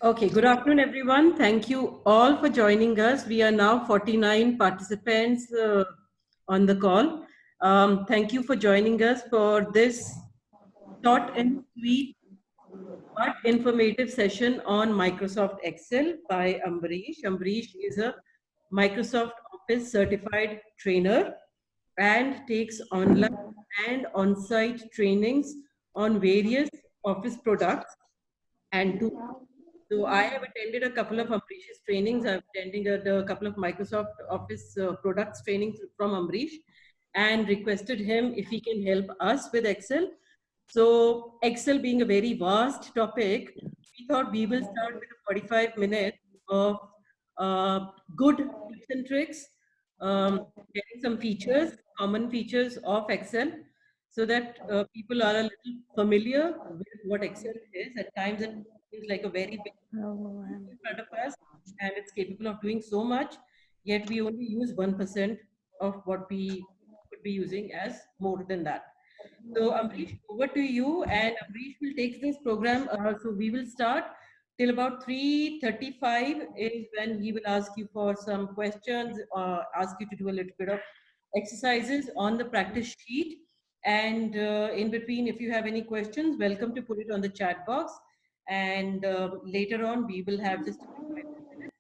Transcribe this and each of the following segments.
Okay, good afternoon, everyone. Thank you all for joining us. We are now 49 participants on the call. Thank you for joining us for this short and sweet but informative session on Microsoft Excel by Ambrish. Ambrish is a Microsoft Office certified trainer and takes online and on-site trainings on various Office products and tools. So I have attended a couple of Ambrish's trainings. I've attended a couple of Microsoft Office products training from Ambrish and requested him if he can help us with Excel. So Excel being a very vast topic, we thought we will start with a 45 minutes of good tips and tricks, getting some features, common features of Excel, so that people are a little familiar with what Excel is. At times, it feels like a very big in front of us, and it's capable of doing so much. Yet we only use 1% of what we could be using as more than that. So Amrish, over to you, and Amrish will take this program. So we will start till about 3:35 is when he will ask you for some questions, ask you to do a little bit of exercises on the practice sheet. And in between, if you have any questions, welcome to put it on the chat box. And later on, we will have just a quick 5 minutes,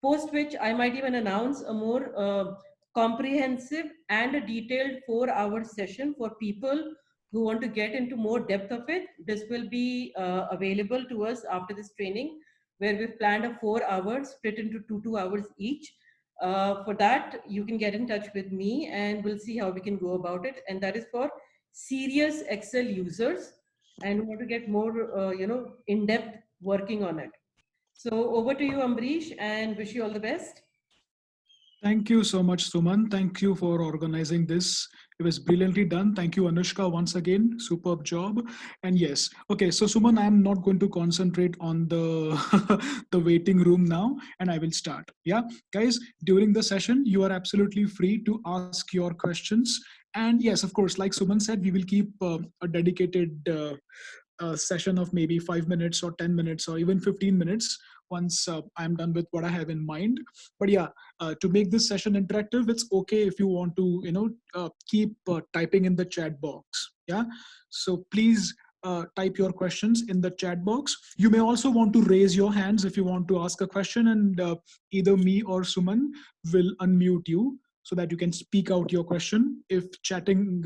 post which I might even announce a more comprehensive and a detailed 4 hour session for people who want to get into more depth of it. This will be available to us after this training, where we've planned a 4 hours split into 2 hours each. For that, you can get in touch with me and we'll see how we can go about it. And that is for serious Excel users and who want to get more, in-depth working on it. So over to you, Ambrish, and wish you all the best. Thank you so much, Suman. Thank you for organizing this. It was brilliantly done. Thank you, Anushka, once again. Superb job. And yes, okay. So, Suman, I'm not going to concentrate on the the waiting room now, and I will start. Yeah, guys. During the session, you are absolutely free to ask your questions. And yes, of course, like Suman said, we will keep a dedicated session of maybe 5 minutes or 10 minutes or even 15 minutes once I'm done with what I have in mind. But yeah, to make this session interactive, it's okay if you want to keep typing in the chat box. Yeah, so please type your questions in the chat box. You may also want to raise your hands if you want to ask a question, and either me or Suman will unmute you so that you can speak out your question if chatting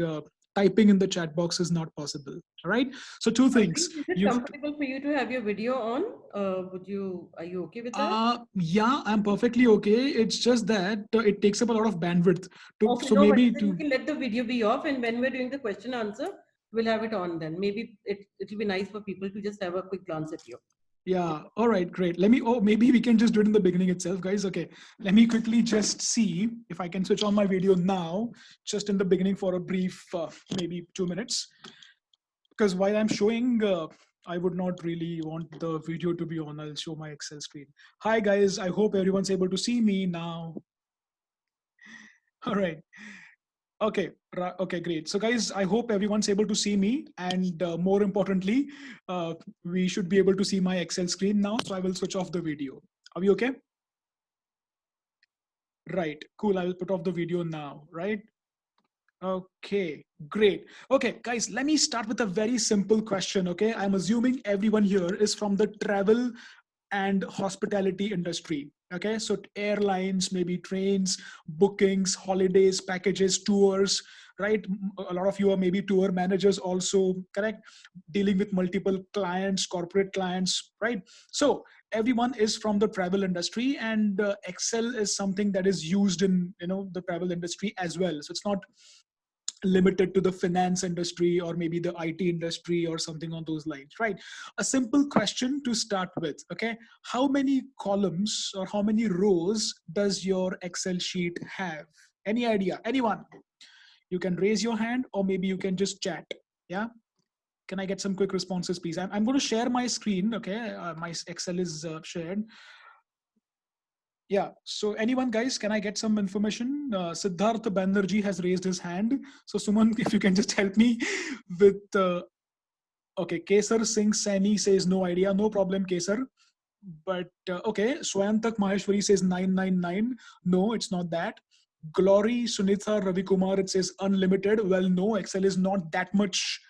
typing in the chat box is not possible. All right, so two things Ambrish, is it you've comfortable for you to have your video on? Are you okay with that? yeah, I'm perfectly okay. It's just that it takes up a lot of bandwidth to, Okay, so no worries. maybe Then you to, can let the video be off, and when we're doing the question answer, we'll have it on then. Maybe it'll be nice for people to just have a quick glance at you. yeah. All right, great. Let me, oh, maybe we can just do it in the beginning itself, guys. Okay. Let me quickly just see if I can switch on my video now, just in the beginning for a brief, maybe 2 minutes. Because while I'm showing, I would not really want the video to be on. I'll show my Excel screen. Hi, guys. I hope everyone's able to see me now. All right. Okay, okay, great. So, guys, I hope everyone's able to see me, and more importantly, we should be able to see my Excel screen now. So, I will switch off the video. Are we okay? Right. Cool. I will put off the video now. Right. Okay, great. Okay, guys, let me start with a very simple question. Okay, I'm assuming everyone here is from the travel and hospitality industry. Okay, so airlines, maybe trains, bookings, holidays, packages, tours, right? A lot of you are maybe tour managers also, correct? Dealing with multiple clients, corporate clients, right? So everyone is from the travel industry, and Excel is something that is used in the travel industry as well. So it's not limited to the finance industry or maybe the IT industry or something on those lines, right? A simple question to start with, okay? How many columns or how many rows does your Excel sheet have? Any idea? Anyone? You can raise your hand or maybe you can just chat. Yeah? Can I get some quick responses, please? I'm going to share my screen, okay? My Excel is shared. Yeah. So anyone, guys, can I get some information? Siddharth Banerjee has raised his hand. So Suman, if you can just help me with, okay, Kesar Singh Saini says no idea. No problem, Kesar. But okay, Swayantak Maheshwari says 999. No, it's not that. Glory Sunitha Ravi Kumar, it says unlimited. Well, no, Excel is not that much.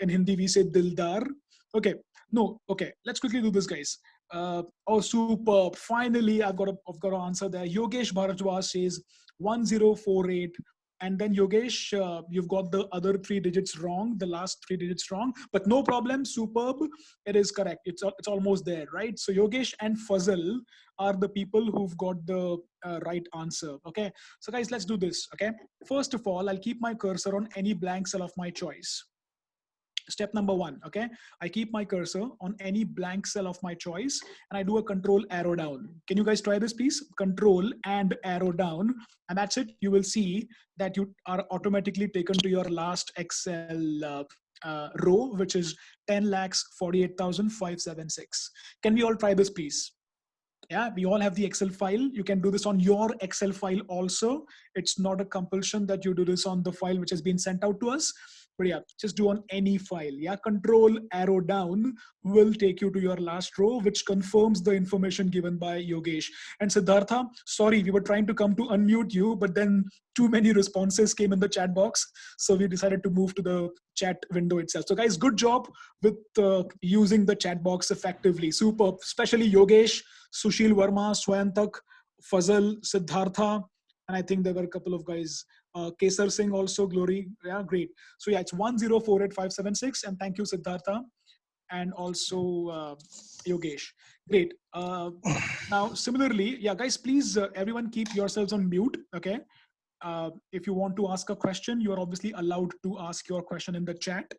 In Hindi, we say Dildar. Okay, no, okay, let's quickly do this, guys. Oh, superb. Finally, I've got an answer there. Yogesh Bharadwaj says 1048. And then Yogesh, you've got the other three digits wrong, the last three digits wrong, but no problem. Superb. It is correct. It's almost there, right? So Yogesh and Fazal are the people who've got the right answer. Okay. So guys, let's do this. Okay. First of all, I'll keep my cursor on any blank cell of my choice. Step number one, okay? I keep my cursor on any blank cell of my choice and I do a control arrow down. Can you guys try this, please? Control and arrow down. And that's it. You will see that you are automatically taken to your last Excel row, which is 10,48,576. Can we all try this, please? Yeah, we all have the Excel file. You can do this on your Excel file also. It's not a compulsion that you do this on the file which has been sent out to us. But yeah, just do on any file. Yeah, control arrow down will take you to your last row, which confirms the information given by Yogesh. And Siddhartha, sorry, we were trying to come to unmute you, but then too many responses came in the chat box. So we decided to move to the chat window itself. So guys, good job with using the chat box effectively. Super, especially Yogesh, Sushil Verma, Swayantak, Fazal, Siddhartha, and I think there were a couple of guys. Kesar Singh also, Glory. Yeah, great. So yeah, it's 1048,576. And thank you, Siddhartha. And also Yogesh. Great. Now, similarly, yeah, guys, please, everyone keep yourselves on mute, okay? If you want to ask a question, you're obviously allowed to ask your question in the chat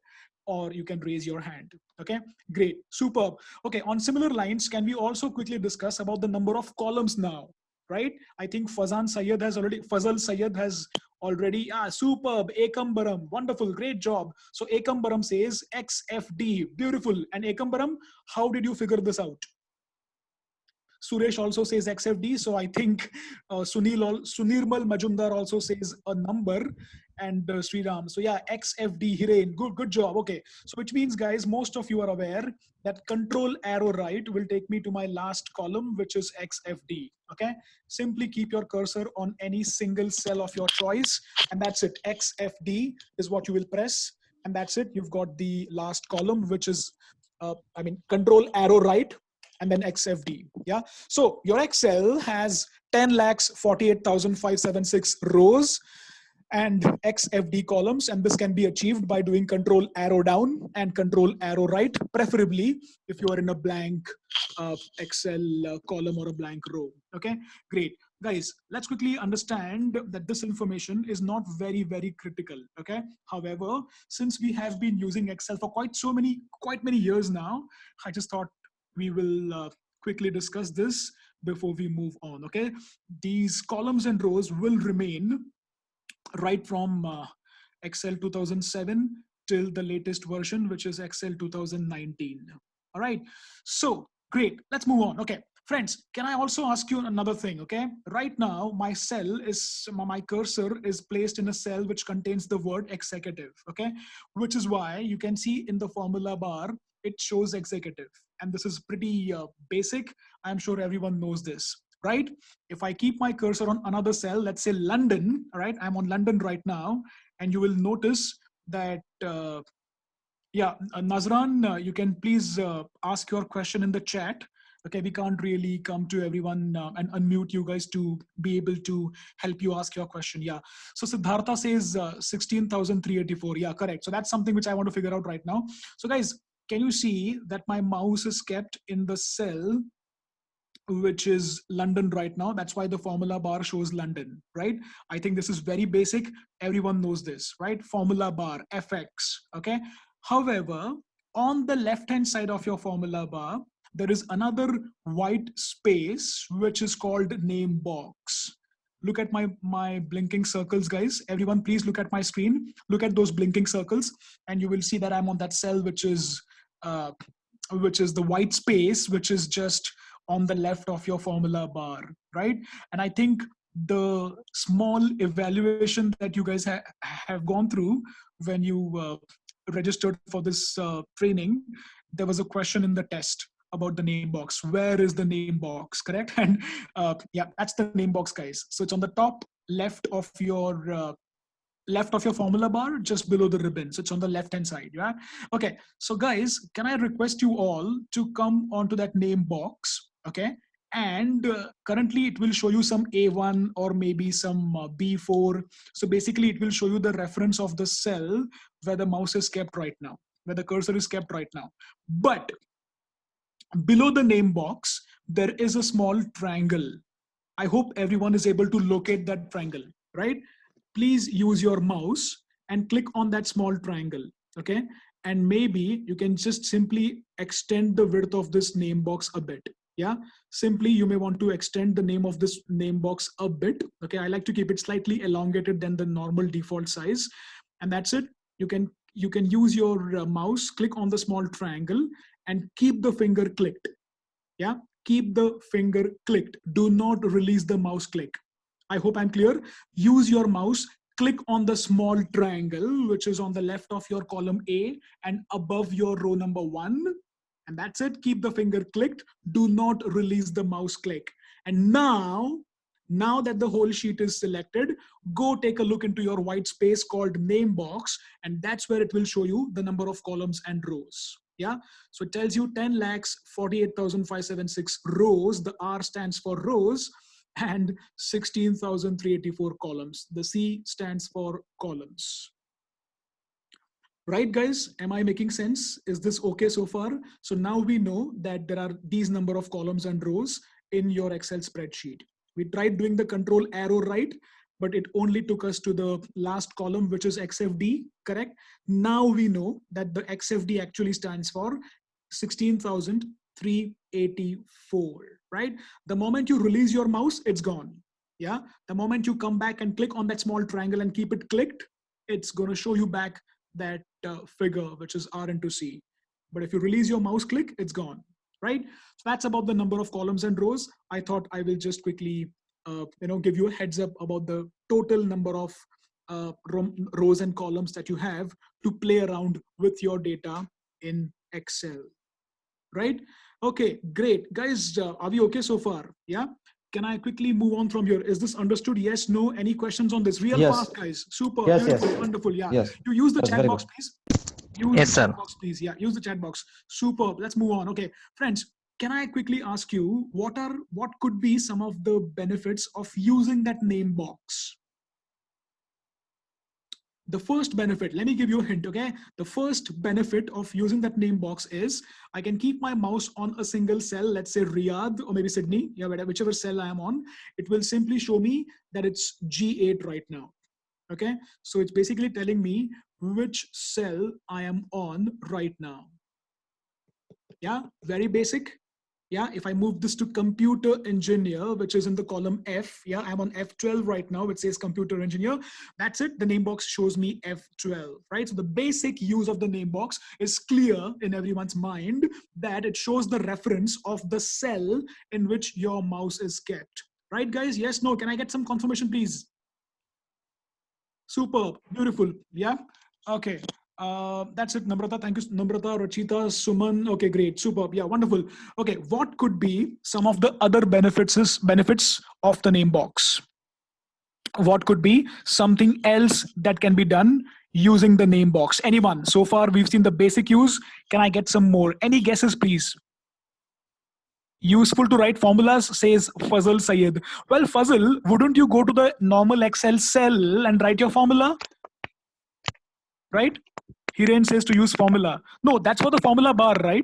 or you can raise your hand. Okay, great, superb. Okay, on similar lines, can we also quickly discuss about the number of columns now, right? I think Fazal Syed has already, superb, Ekambaram, wonderful, great job. So Ekambaram says XFD, beautiful. And Ekambaram, how did you figure this out? Suresh also says XFD. So I think Sunirmal Majumdar also says a number and Sriram. So yeah, XFD, Hiren, good job. Okay. So which means guys, most of you are aware that control arrow right will take me to my last column, which is XFD. Okay. Simply keep your cursor on any single cell of your choice. And that's it. XFD is what you will press. And that's it. You've got the last column, which is, control arrow right, and then XFD. Yeah. So your Excel has 10,48,576 rows and XFD columns. And this can be achieved by doing control arrow down and control arrow right, preferably if you are in a blank Excel column or a blank row. Okay, great. Guys, let's quickly understand that this information is not very, very critical. Okay. However, since we have been using Excel for quite many years now, I just thought we will quickly discuss this before we move on. Okay, these columns and rows will remain right from Excel 2007 till the latest version, which is Excel 2019. All right, so great, let's move on. Okay, friends, can I also ask you another thing? Okay, right now my cursor is placed in a cell which contains the word executive. Okay, which is why you can see in the formula bar it shows executive, and this is pretty basic. I'm sure everyone knows this, right? If I keep my cursor on another cell, let's say London, all right, I'm on London right now, and you will notice that Nazran, you can please ask your question in the chat. Okay, we can't really come to everyone and unmute you guys to be able to help you ask your question. Yeah. So Siddhartha says 16,384. Yeah, correct. So that's something which I want to figure out right now. So guys, can you see that my mouse is kept in the cell which is London right now? That's why the formula bar shows London, right? I think this is very basic. Everyone knows this, right? Formula bar, FX, okay? However, on the left-hand side of your formula bar, there is another white space, which is called name box. Look at my blinking circles, guys. Everyone, please look at my screen. Look at those blinking circles, and you will see that I'm on that cell, which is the white space, which is just on the left of your formula bar, right? And I think the small evaluation that you guys have gone through when you registered for this training, there was a question in the test about the name box. Where is the name box? Correct? And yeah, that's the name box, guys. So it's on the top left of your formula bar, just below the ribbon. So it's on the left hand side. Yeah. Okay. So guys, can I request you all to come onto that name box? Okay. And currently it will show you some A1 or maybe some B4. So basically it will show you the reference of the cell where the mouse is kept right now, where the cursor is kept right now. But below the name box, there is a small triangle. I hope everyone is able to locate that triangle, right? Please use your mouse and click on that small triangle, okay? And maybe you can just simply extend the width of this name box a bit. Yeah, simply you may want to extend the name of this name box a bit. Okay, I like to keep it slightly elongated than the normal default size, and that's it. You can use your mouse, click on the small triangle, and keep the finger clicked. Yeah, keep the finger clicked. Do not release the mouse click. I hope I'm clear. Use your mouse, click on the small triangle, which is on the left of your column A and above your row number 1. And that's it. Keep the finger clicked. Do not release the mouse click. And now that the whole sheet is selected, go take a look into your white space called name box, and that's where it will show you the number of columns and rows. Yeah, so it tells you 10,48,576 rows. The R stands for rows, and 16,384 columns. The C stands for columns. Right, guys? Am I making sense? Is this okay so far? So now we know that there are these number of columns and rows in your Excel spreadsheet. We tried doing the control arrow right, but it only took us to the last column, which is XFD, correct? Now we know that the XFD actually stands for 16,384, right? The moment you release your mouse, it's gone. Yeah. The moment you come back and click on that small triangle and keep it clicked, it's going to show you back that figure, which is R into C. But if you release your mouse click, it's gone, right? So that's about the number of columns and rows. I thought I will just quickly give you a heads up about the total number of rows and columns that you have to play around with your data in Excel, right? Okay, great. Guys, are we okay so far? Yeah? Can I quickly move on from here? Is this understood? Yes, no? Any questions on this? Real fast, guys. Super, yes, beautiful, yes. wonderful. Yeah. Yes. You use the That's chat box, please. Use Yes, the sir. chat box, please. Yeah, use the chat box. Superb. Let's move on. Okay, friends, can I quickly ask you what could be some of the benefits of using that name box? The first benefit, let me give you a hint, okay? The first benefit of using that name box is I can keep my mouse on a single cell, let's say Riyadh or maybe Sydney, yeah, whichever cell I am on. It will simply show me that it's G8 right now, okay? So it's basically telling me which cell I am on right now. Yeah, very basic. Yeah, if I move this to computer engineer, which is in the column F, yeah, I'm on F12 right now, it says computer engineer. That's it, the name box shows me F12, right? So the basic use of the name box is clear in everyone's mind, that it shows the reference of the cell in which your mouse is kept. Right, guys? Yes, no? Can I get some confirmation, please? Superb, beautiful, yeah? Okay. That's it, Namrata. Thank you, Namrata, Rachita, Suman. Okay, great, superb. Yeah, wonderful. Okay, what could be some of the other benefits of the name box? What could be something else that can be done using the name box? Anyone? So far, we've seen the basic use. Can I get some more? Any guesses, please? Useful to write formulas, says Fazal Sayed. Well, Fazal, wouldn't you go to the normal Excel cell and write your formula? Right? Hiren says to use formula. No, that's for the formula bar, right?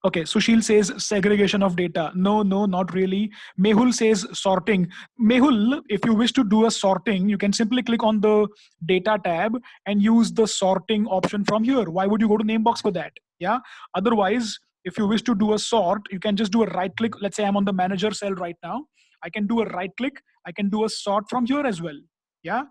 Okay, Sushil says segregation of data. No, not really. Mehul says sorting. Mehul, if you wish to do a sorting, you can simply click on the data tab and use the sorting option from here. Why would you go to name box for that? Yeah. Otherwise, if you wish to do a sort, you can just do a right click. Let's say I'm on the manager cell right now. I can do a right click. I can do a sort from here as well. Yeah.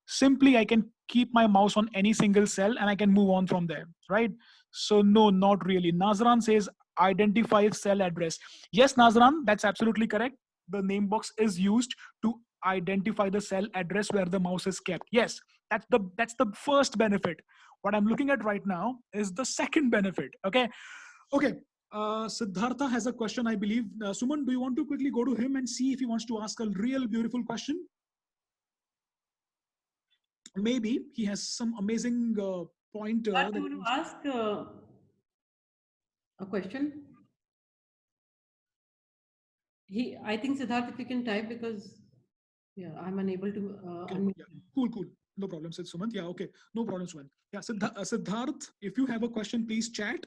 Simply, I can keep my mouse on any single cell and I can move on from there, right? So no, not really. Nazran says identify cell address. Yes, Nazran, that's absolutely correct. The name box is used to identify the cell address where the mouse is kept. Yes, that's the first benefit. What I'm looking at right now is the second benefit. Okay. Siddhartha has a question, I believe. Suman, do you want to quickly go to him and see if he wants to ask a real beautiful question? Maybe he has some amazing pointer. But That you want to ask a question? I think Siddharth, if you can type, because yeah, I'm unable to okay, unmute yeah, him. cool. No problem, said Sumant. Yeah, okay, no problem, Sumant. Yeah, Siddharth, if you have a question, please chat.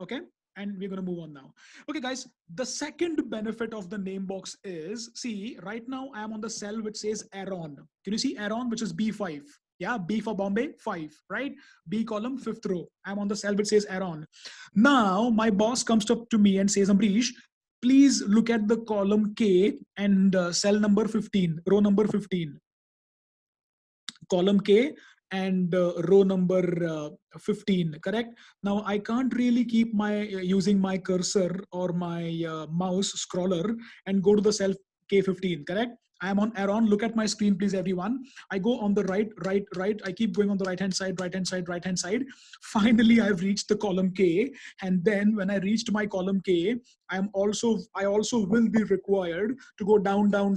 Okay, and we're going to move on now. Okay, guys, the second benefit of the name box is, see, right now I am on the cell which says Aaron. Can you see Aaron, which is B5? Yeah, B for Bombay, 5, right? B column, 5th row. I'm on the cell which says Aaron. Now my boss comes up to me and says, Ambrish, please look at the column K and cell number 15, row number 15. Column K and row number 15, correct? Now I can't really keep my using my cursor or my mouse scroller and go to the cell K15, correct? I am on Aaron. Look at my screen, please, everyone. I go on the right. I keep going on the right hand side. Finally, I've reached the column K. And then when I reached my column K, I also will be required to go down till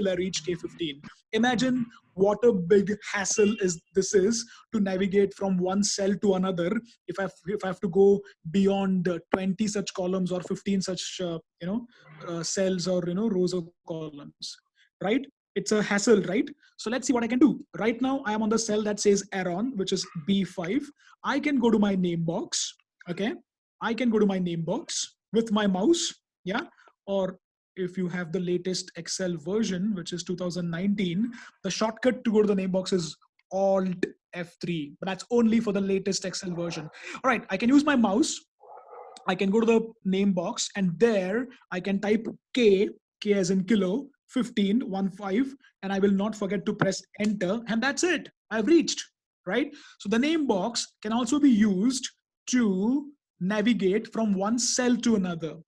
I reach K15. Imagine what a big hassle this is to navigate from one cell to another. If I have to go beyond 20 such columns or 15 such cells or rows of columns, right? It's a hassle, right? So let's see what I can do. Right now I am on the cell that says Aaron, which is B5. I can go to my name box. Okay, I can go to my name box with my mouse. Yeah, or if you have the latest Excel version, which is 2019, the shortcut to go to the name box is Alt F3, but that's only for the latest Excel version. All right, I can use my mouse. I can go to the name box, and there I can type K as in kilo, 15, 15, and I will not forget to press enter, and that's it. I've reached, right? So the name box can also be used to navigate from one cell to another.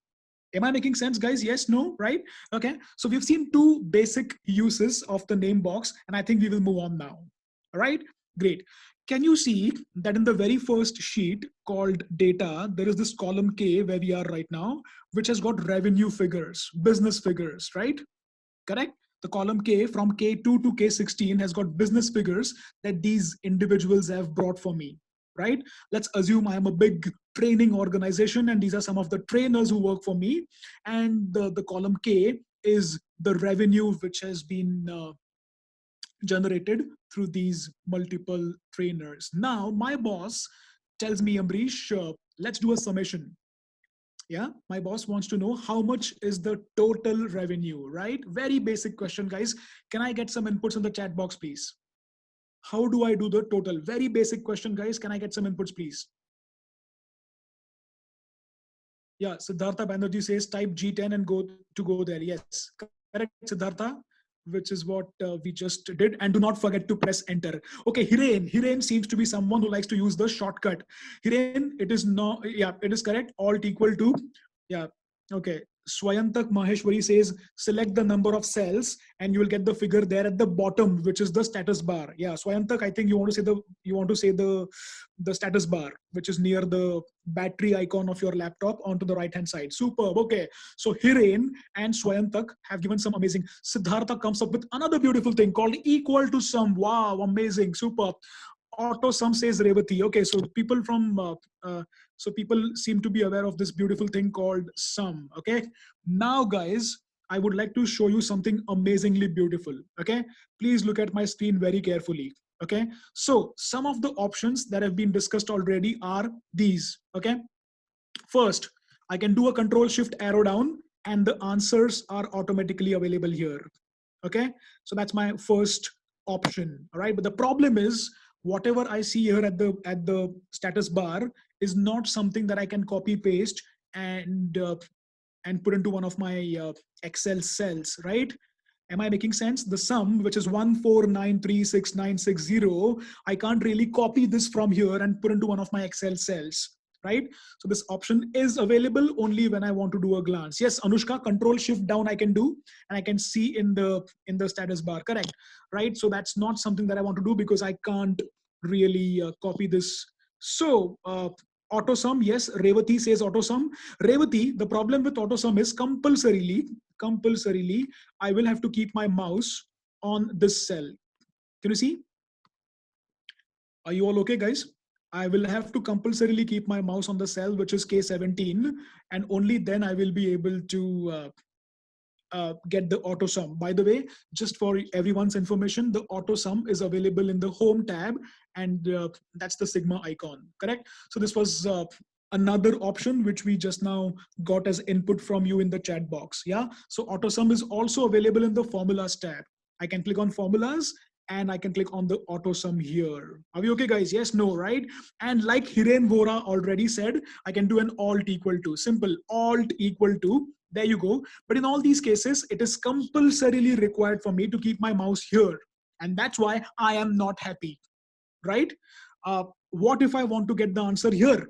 Am I making sense, guys? Yes, no, right? Okay, so we've seen two basic uses of the name box, and I think we will move on now. All right, great. Can you see that in the very first sheet called data, there is this column K where we are right now, which has got revenue figures, business figures, right? Correct? The column K from K2 to K16 has got business figures that these individuals have brought for me, right? Let's assume I am a big training organization and these are some of the trainers who work for me. And the column K is the revenue which has been generated through these multiple trainers. Now, my boss tells me, Ambrish, let's do a summation. Yeah, my boss wants to know how much is the total revenue, right? Very basic question, guys. Can I get some inputs in the chat box, please? How do I do the total? Very basic question, guys. Can I get some inputs, please? Yeah, Siddhartha Banerjee says type G10 and go there. Yes, correct, Siddhartha, which is what we just did. And do not forget to press enter. Okay, Hiren seems to be someone who likes to use the shortcut. Hiren, it is no, yeah, it is correct. Alt equal to, yeah, okay. Swayantak Maheshwari says select the number of cells and you will get the figure there at the bottom, which is the status bar. Yeah, Swayantak, I think you want to say the status bar, which is near the battery icon of your laptop onto the right hand side. Superb. Okay, so Hiren and Swayantak have given some amazing. Siddhartha comes up with another beautiful thing called equal to sum. Wow, amazing, superb. Auto sum says Revati. Okay, so people seem to be aware of this beautiful thing called sum. Okay, now guys, I would like to show you something amazingly beautiful. Okay, please look at my screen very carefully. Okay, so some of the options that have been discussed already are these. Okay, first, I can do a control shift arrow down and the answers are automatically available here. Okay, so that's my first option. All right, but the problem is whatever I see here at the status bar is not something that I can copy paste and put into one of my Excel cells, right? Am I making sense? The sum, which is 149369660, I can't really copy this from here and put into one of my Excel cells, right? So this option is available only when I want to do a glance. Yes, Anushka, control shift down I can do, and I can see in the status bar, correct, right? So that's not something that I want to do because I can't really copy this. So AutoSum, yes, Revati says AutoSum. Revati, the problem with AutoSum is compulsorily, I will have to keep my mouse on this cell. Can you see? Are you all okay, guys? I will have to compulsorily keep my mouse on the cell, which is K17, and only then I will be able to get the auto sum. By the way, just for everyone's information, the auto sum is available in the home tab, and that's the Sigma icon, correct? So this was another option which we just now got as input from you in the chat box. Yeah, so auto sum is also available in the formulas tab. I can click on formulas and I can click on the auto sum here. Are we okay, guys? Yes, no, right? And like Hiren Vora already said, I can do an alt equal to, simple alt equal to. There you go. But in all these cases, it is compulsorily required for me to keep my mouse here. And that's why I am not happy, right? What if I want to get the answer here?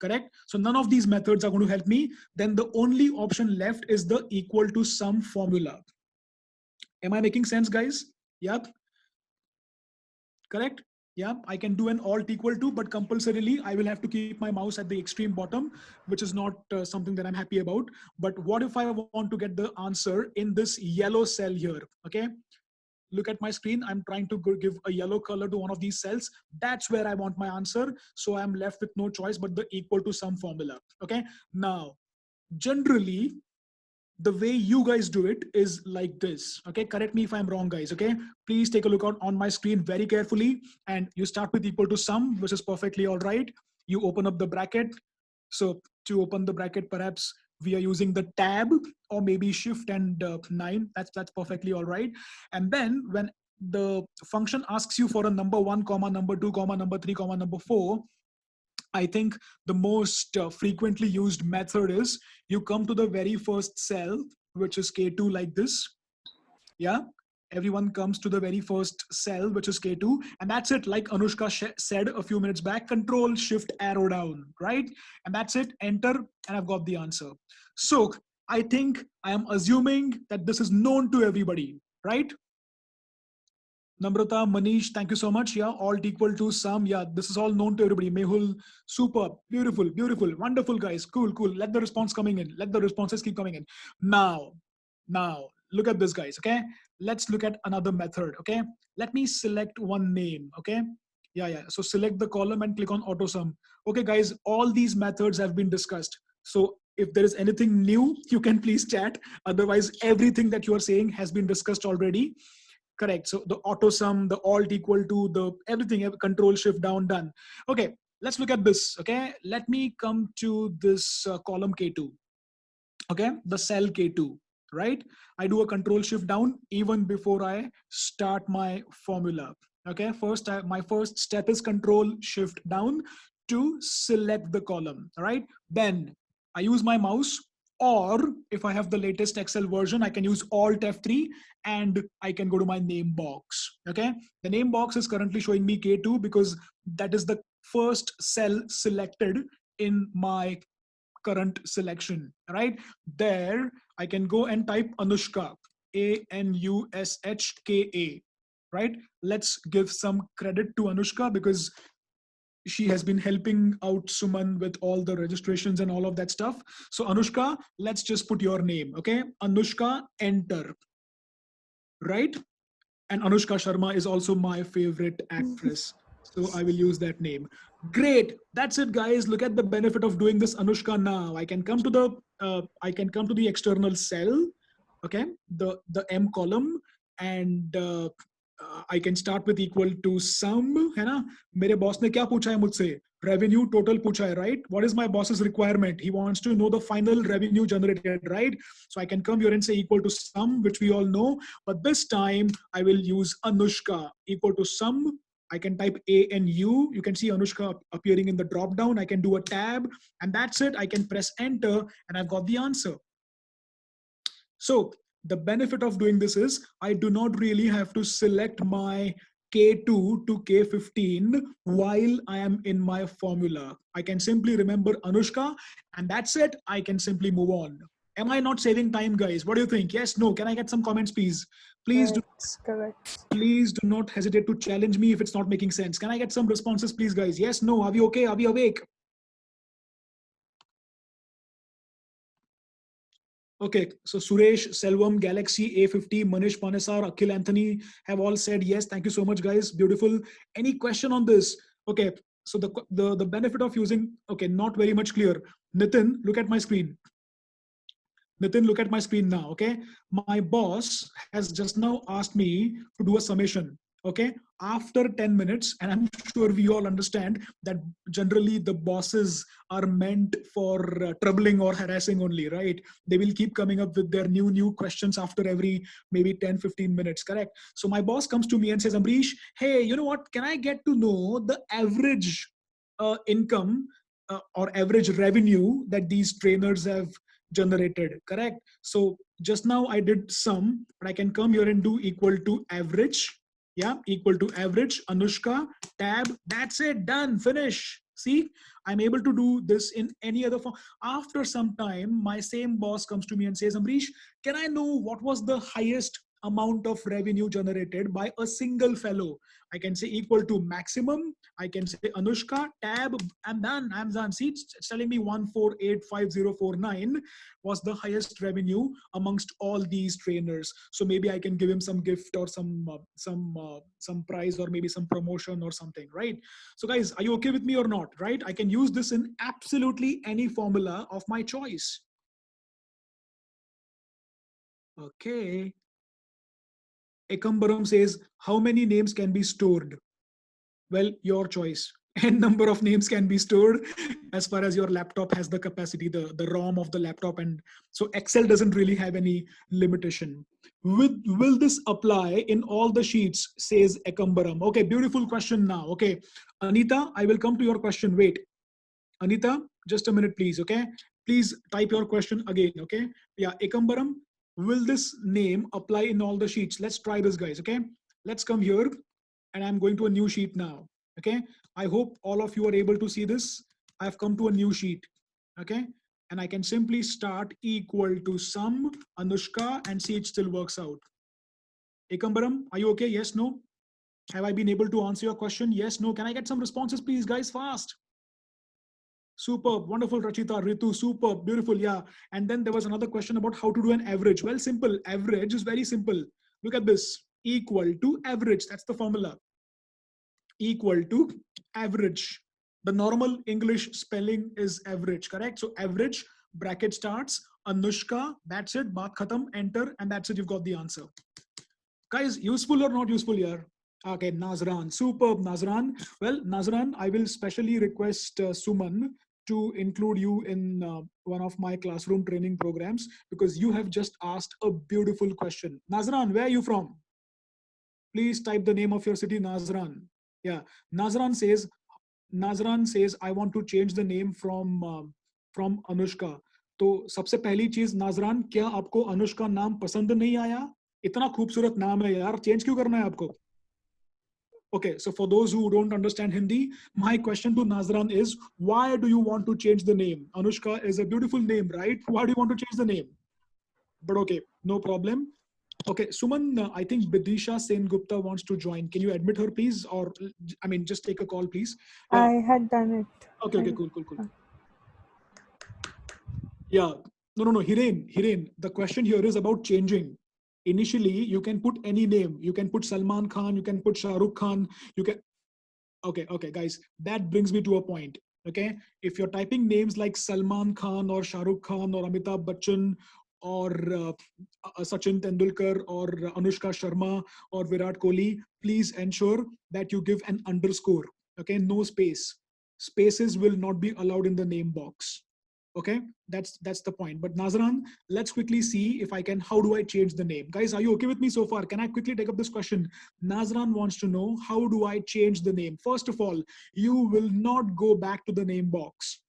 Correct? So none of these methods are going to help me. Then the only option left is the equal to sum formula. Am I making sense, guys? Yep. Correct? Yeah, I can do an alt equal to, but compulsorily I will have to keep my mouse at the extreme bottom, which is not something that I'm happy about. But what if I want to get the answer in this yellow cell here? Okay, look at my screen. I'm trying to give a yellow color to one of these cells. That's where I want my answer. So I'm left with no choice but the equal to sum formula. Okay, now generally the way you guys do it is like this. Okay, correct me if I'm wrong, guys. Okay, please take a look on my screen very carefully, and you start with equal to sum, which is perfectly all right. You open up the bracket. So to open the bracket, perhaps we are using the tab or maybe shift and 9. That's perfectly all right. And then when the function asks you for a number 1 comma number 2 comma number 3 comma number 4, I think the most frequently used method is you come to the very first cell, which is K2, like this. Yeah. Everyone comes to the very first cell, which is K2. And that's it. Like Anushka said a few minutes back, control shift arrow down, right? And that's it. Enter. And I've got the answer. So I think I am assuming that this is known to everybody, right? Namrata, Manish, thank you so much. Yeah, alt equal to sum. Yeah, this is all known to everybody. Mehul, super, beautiful, beautiful, wonderful, guys. Cool, cool. Let the response coming in. Let the responses keep coming in. Now, look at this, guys. Okay, let's look at another method. Okay, let me select one name. Okay, yeah. So select the column and click on auto sum. Okay, guys, all these methods have been discussed. So if there is anything new, you can please chat. Otherwise, everything that you are saying has been discussed already. Correct. So the auto sum, the alt equal to, the everything, control shift down, done. Okay, let's look at this. Okay, let me come to this column K2. Okay, the cell K2, right? I do a control shift down even before I start my formula. Okay, my first step is control shift down to select the column. All right, then I use my mouse, or if I have the latest Excel version, I can use Alt F3 and I can go to my name box. Okay, the name box is currently showing me K2 because that is the first cell selected in my current selection. Right there, I can go and type Anushka, Anushka. Right, let's give some credit to Anushka because she has been helping out Suman with all the registrations and all of that stuff. So Anushka, let's just put your name. Okay, Anushka, enter. Right, and Anushka Sharma is also my favorite actress, so I will use that name. Great, that's it, guys. Look at the benefit of doing this, Anushka. Now I can come to the external cell. Okay, the M column, and I can start with equal to sum, है ना? मेरे boss ने क्या पूछा है मुझसे? Revenue total पूछा है, right? What is my boss's requirement? He wants to know the final revenue generated, right? So I can come here and say equal to sum, which we all know, but this time I will use Anushka equal to sum. I can type A and U. You can see Anushka appearing in the drop down. I can do a tab, and that's it. I can press enter, and I've got the answer. So the benefit of doing this is I do not really have to select my K2 to K15 while I am in my formula. I can simply remember Anushka, and that's it. I can simply move on. Am I not saving time, guys? What do you think? Yes, no? Can I get some comments, please? Correct. Please do not hesitate to challenge me if it's not making sense. Can I get some responses, please, guys? Yes, no? Are we okay? Are we awake? Okay, so Suresh, Selvam, Galaxy A50, Manish Panesar, Akhil Anthony have all said yes. Thank you so much, guys. Beautiful. Any question on this? Okay, so the benefit of using, okay, not very much clear. Nitin, look at my screen. Nitin, look at my screen now. Okay, my boss has just now asked me to do a summation. Okay, after 10 minutes, and I'm sure we all understand that generally the bosses are meant for troubling or harassing only, right? They will keep coming up with their new questions after every maybe 10-15 minutes, correct? So my boss comes to me and says, Amrish, hey, you know what, can I get to know the average income or average revenue that these trainers have generated, correct? So just now I did sum, but I can come here and do equal to average. Yeah, equal to average, Anushka, tab, that's it, done, finish. See, I'm able to do this in any other form. After some time, my same boss comes to me and says, Amrish, can I know what was the highest amount of revenue generated by a single fellow? I can say equal to maximum. I can say Anushka, tab, I'm done. I'm done. See, it's telling me 1485049 was the highest revenue amongst all these trainers. So maybe I can give him some gift or some prize or maybe some promotion or something, right? So guys, are you okay with me or not? Right? I can use this in absolutely any formula of my choice. Okay. Ekambaram says, how many names can be stored? Well, your choice. N number of names can be stored as far as your laptop has the capacity, the ROM of the laptop. And so Excel doesn't really have any limitation. Will this apply in all the sheets, says Ekambaram? Okay, beautiful question now. Okay, Anita, I will come to your question. Wait, Anita, just a minute, please. Okay, please type your question again. Okay, yeah, Ekambaram, will this name apply in all the sheets? Let's try this, guys. Okay, let's come here and I'm going to a new sheet now. Okay, I hope all of you are able to see this. I've come to a new sheet. Okay, and I can simply start equal to sum, Anushka, and see it still works out. Ekambaram, are you okay? Yes, no? Have I been able to answer your question? Yes, no? Can I get some responses, please, guys, fast? Superb, wonderful, Rachita, Ritu, superb, beautiful, yeah. And then there was another question about how to do an average. Well, simple, average is very simple. Look at this, equal to average, that's the formula. Equal to average. The normal English spelling is average, correct? So average, bracket starts, Anushka, that's it, baat khatam, enter, and that's it, you've got the answer. Guys, useful or not useful here? Okay, Nazran, superb, Nazran. Well, Nazran, I will specially request Suman to include you in one of my classroom training programs because you have just asked a beautiful question. Nazran, where are you from? Please type the name of your city, Nazran. Yeah, Nazran says, I want to change the name from Anushka. तो सबसे पहली चीज नाजरान, क्या आपको अनुष्का नाम पसंद नहीं आया? इतना खूबसूरत नाम है यार, चेंज क्यों करना है आपको? Okay, so for those who don't understand Hindi, my question to Nazran is, why do you want to change the name? Anushka is a beautiful name, right? Why do you want to change the name? But okay, no problem. Okay, Suman, I think Bidisha Sen Gupta wants to join. Can you admit her, please? Or, I mean, just take a call, please. I had done it. Okay, cool. Yeah, no, Hiren, the question here is about changing. Initially, you can put any name. You can put Salman Khan, you can put Shah Rukh Khan, you can... Okay, guys, that brings me to a point. Okay, if you're typing names like Salman Khan or Shah Rukh Khan or Amitabh Bachchan or Sachin Tendulkar or Anushka Sharma or Virat Kohli, please ensure that you give an underscore. Okay, no space. Spaces will not be allowed in the name box. Okay, that's the point. But Nazran, let's quickly see if I can, how do I change the name? Guys, are you okay with me so far? Can I quickly take up this question? Nazran wants to know, how do I change the name? First of all, you will not go back to the name box.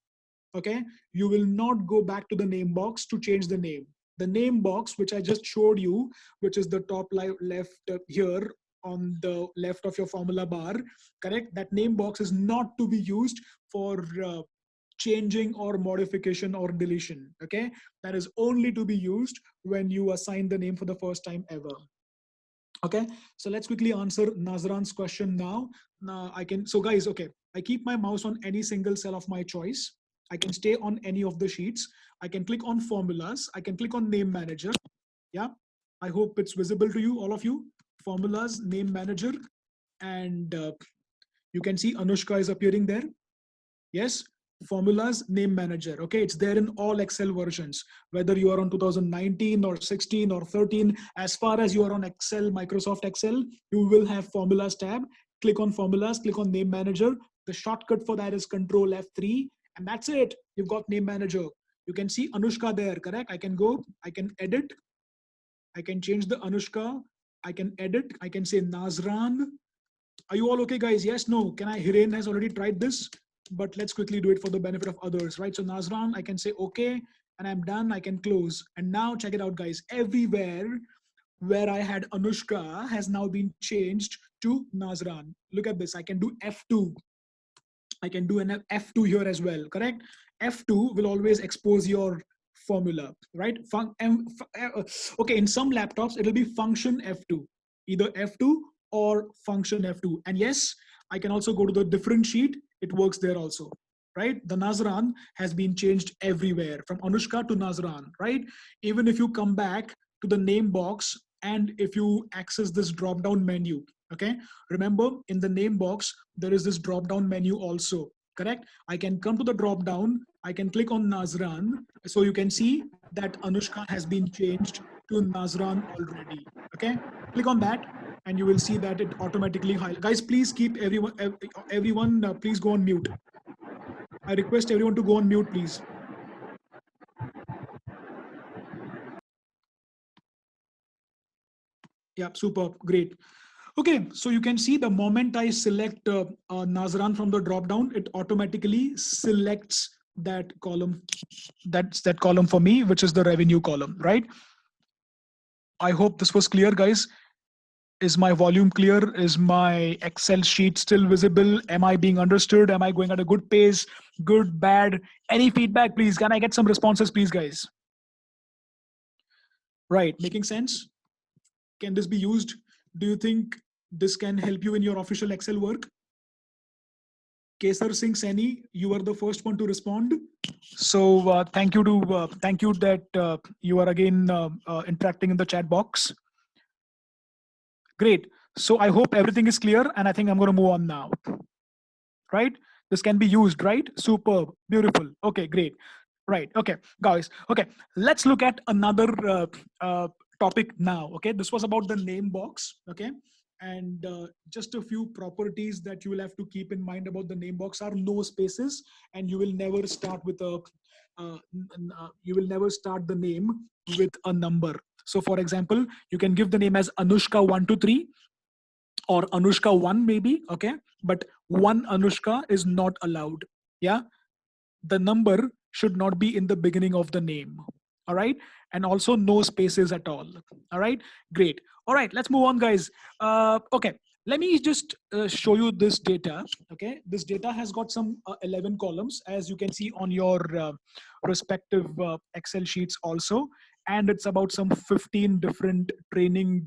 Okay, you will not go back to the name box to change the name. The name box, which I just showed you, which is the top left here on the left of your formula bar, correct? That name box is not to be used for changing or modification or deletion. Okay, that is only to be used when you assign the name for the first time ever. Okay, so let's quickly answer Nazran's question now. So guys, okay, I keep my mouse on any single cell of my choice. I can stay on any of the sheets. I can click on formulas. I can click on name manager. Yeah, I hope it's visible to you, all of you. Formulas, name manager, and you can see Anushka is appearing there. Yes, formulas, name manager. Okay, it's there in all Excel versions, whether you are on 2019 or 16 or 13. As far as you are on Excel, Microsoft Excel, you will have formulas tab. Click on formulas, click on name manager. The shortcut for that is Control F3, and that's it. You've got name manager. You can see Anushka there, correct? I can go, I can edit, I can change the Anushka, I can edit, I can say Nazran. Are you all okay, guys? Yes, no? Can I? Hiren has already tried this, but let's quickly do it for the benefit of others, right? So Nazran, I can say okay, and I'm done. I can close. And now check it out, guys. Everywhere where I had Anushka has now been changed to Nazran. Look at this. I can do F2. I can do an F2 here as well, correct? F2 will always expose your formula, right? Okay, in some laptops, it'll be function F2, either F2 or function F2. And yes, I can also go to the different sheet. It works there also, right? The Nazran has been changed everywhere from Anushka to Nazran, right? Even if you come back to the name box and if you access this drop down menu, okay? Remember in the name box, there is this drop down menu also, correct? I can come to the drop down. I can click on Nazran. So you can see that Anushka has been changed to Nazran already, okay? Click on that and you will see that it automatically highlights. Guys, please keep everyone, please go on mute. I request everyone to go on mute, please. Yeah, super, great. Okay, so you can see the moment I select Nazran from the drop down, it automatically selects that column. That's that column for me, which is the revenue column, right? I hope this was clear, guys. Is my volume clear? Is my Excel sheet still visible? Am I being understood? Am I going at a good pace? Good, bad? Any feedback, please? Can I get some responses, please, guys? Right, making sense? Can this be used? Do you think this can help you in your official Excel work? Kesar Singh Saini, you are the first one to respond. So thank you that you are again interacting in the chat box. Great. So I hope everything is clear, and I think I'm going to move on now. Right? This can be used, right? Superb, beautiful. Okay, great. Right. Okay, guys. Okay, let's look at another topic now. Okay, this was about the name box. Okay, and just a few properties that you will have to keep in mind about the name box are no spaces, and you will never start with a you will never start the name with a number. So, for example, you can give the name as Anushka 123 or Anushka 1 maybe. Okay, but one Anushka is not allowed. Yeah, the number should not be in the beginning of the name. All right, and also no spaces at all. All right, great. All right, let's move on, guys. Okay, let me just show you this data. Okay, this data has got some 11 columns, as you can see on your respective Excel sheets also, and it's about some 15 different training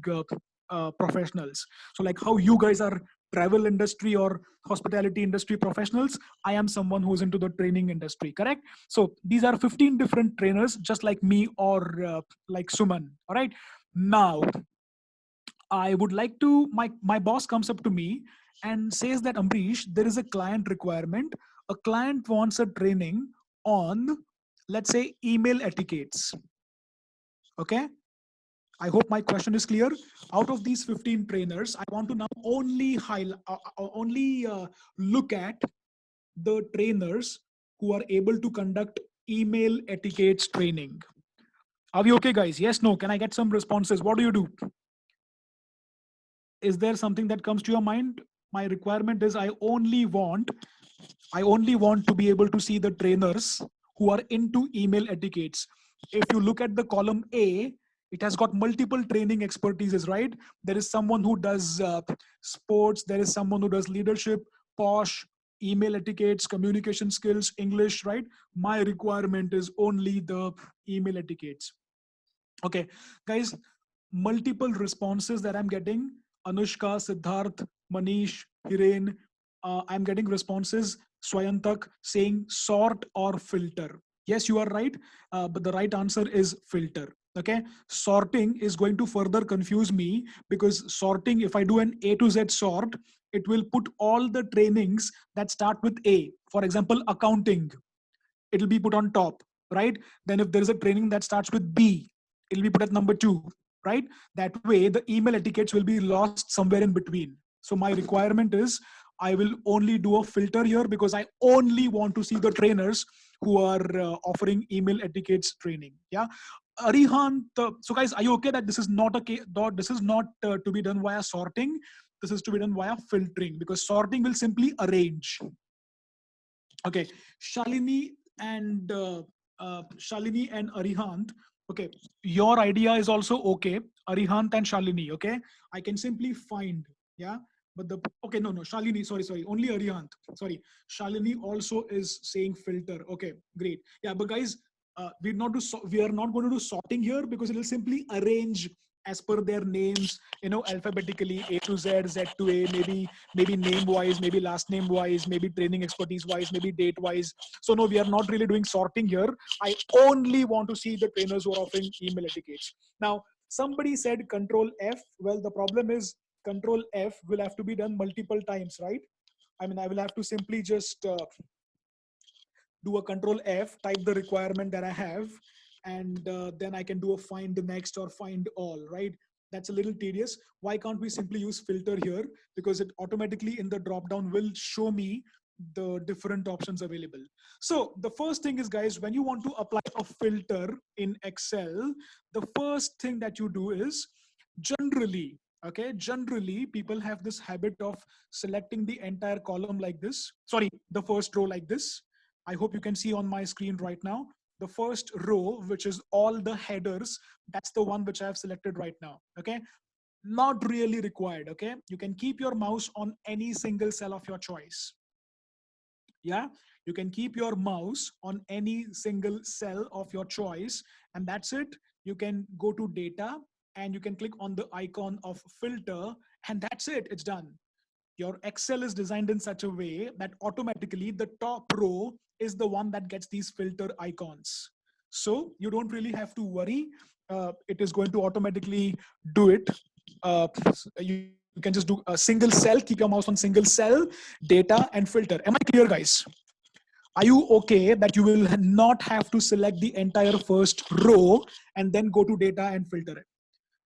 professionals. So like how you guys are travel industry or hospitality industry professionals, I am someone who's into the training industry, correct? So these are 15 different trainers, just like me or like Suman. All right, now I would like to, my boss comes up to me and says that, Amrish, there is a client requirement. A client wants a training on, let's say, email etiquettes. Okay, I hope my question is clear. Out of these 15 trainers, I want to now only look at the trainers who are able to conduct email etiquettes training. Are we okay, guys? Yes, no? Can I get some responses? What do you do? Is there something that comes to your mind? My requirement is I only want to be able to see the trainers who are into email etiquettes. If you look at the column A, it has got multiple training expertises, right? There is someone who does sports, there is someone who does leadership, posh, email etiquettes, communication skills, English, right? My requirement is only the email etiquettes. Okay, guys, multiple responses that I'm getting. Anushka, Siddharth, Manish, Hiren, I'm getting responses Swayantak saying sort or filter. Yes, you are right, but the right answer is filter. Okay, sorting is going to further confuse me, because sorting, if I do an A to Z sort, it will put all the trainings that start with A. For example, accounting, it'll be put on top, right? Then if there is a training that starts with B, it'll be put at number 2, right? That way the email etiquettes will be lost somewhere in between. So my requirement is, I will only do a filter here, because I only want to see the trainers who are offering email etiquettes training. Yeah. Arihant, so guys, are you okay that this is not this is not to be done via sorting? This is to be done via filtering, because sorting will simply arrange. Okay, Shalini and Shalini and Arihant. Okay, your idea is also okay. Arihant and Shalini. Okay, I can simply find. Yeah, but the okay, no, Shalini. Sorry. Only Arihant. Sorry, Shalini also is saying filter. Okay, great. Yeah, but guys, we are not going to do sorting here, because it will simply arrange as per their names. Alphabetically, A to Z, Z to A, maybe name wise, maybe last name wise, maybe training expertise wise, maybe date wise. So no, we are not really doing sorting here. I only want to see the trainers who are offering email etiquettes. Now, somebody said control F. Well, the problem is control F will have to be done multiple times, right? I mean, I will have to simply just do a control F, type the requirement that I have, and then I can do a find next or find all, right? That's a little tedious. Why can't we simply use filter here? Because it automatically in the drop down will show me the different options available. So the first thing is, guys, when you want to apply a filter in Excel, the first thing that you do is, generally people have this habit of selecting the entire column like this. Sorry, the first row like this. I hope you can see on my screen right now. The first row, which is all the headers, that's the one which I have selected right now. Okay. Not really required. Okay. You can keep your mouse on any single cell of your choice. Yeah. You can keep your mouse on any single cell of your choice, and that's it. You can go to data and you can click on the icon of filter, and that's it. It's done. Your Excel is designed in such a way that automatically the top row is the one that gets these filter icons. So you don't really have to worry. It is going to automatically do it. You can just do a single cell, keep your mouse on single cell, data, and filter. Am I clear, guys? Are you okay that you will not have to select the entire first row and then go to data and filter it?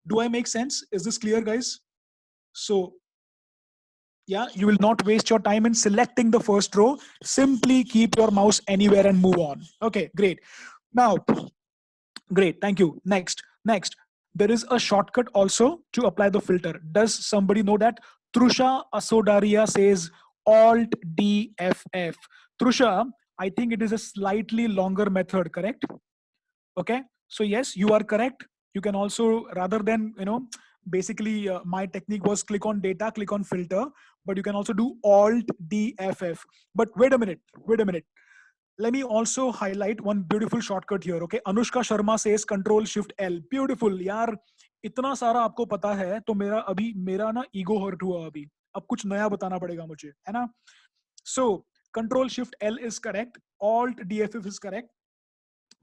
Do I make sense? Is this clear, guys? So yeah, you will not waste your time in selecting the first row. Simply keep your mouse anywhere and move on. Okay, great. Now, great, thank you. Next, there is a shortcut also to apply the filter. Does somebody know that? Trusha Asodaria says Alt DFF. Trusha, I think it is a slightly longer method, correct? Okay, so yes, you are correct. You can also, rather than basically my technique was click on data, click on filter, but you can also do Alt DFF. But wait a minute, let me also highlight one beautiful shortcut here. Okay, Anushka Sharma says Control Shift L. Beautiful यार, इतना सारा आपको पता है तो मेरा ना ego hurt हुआ अभी. अब कुछ नया बताना पड़ेगा मुझे, है ना? So Control Shift L is correct, Alt DFF is correct,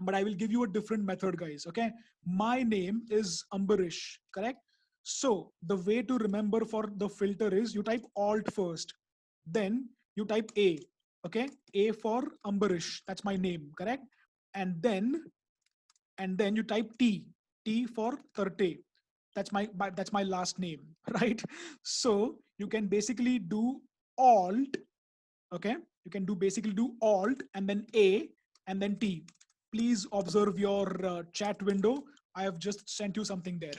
but I will give you a different method, guys. Okay, my name is Ambarish, correct? So the way to remember for the filter is, you type Alt first, then you type A. Okay, A for Ambarish, that's my name, correct? And then you type T for Tarte, that's my last name. Right? So you can basically do Alt. Okay, you can basically do Alt and then A and then T. Please observe your chat window. I have just sent you something there.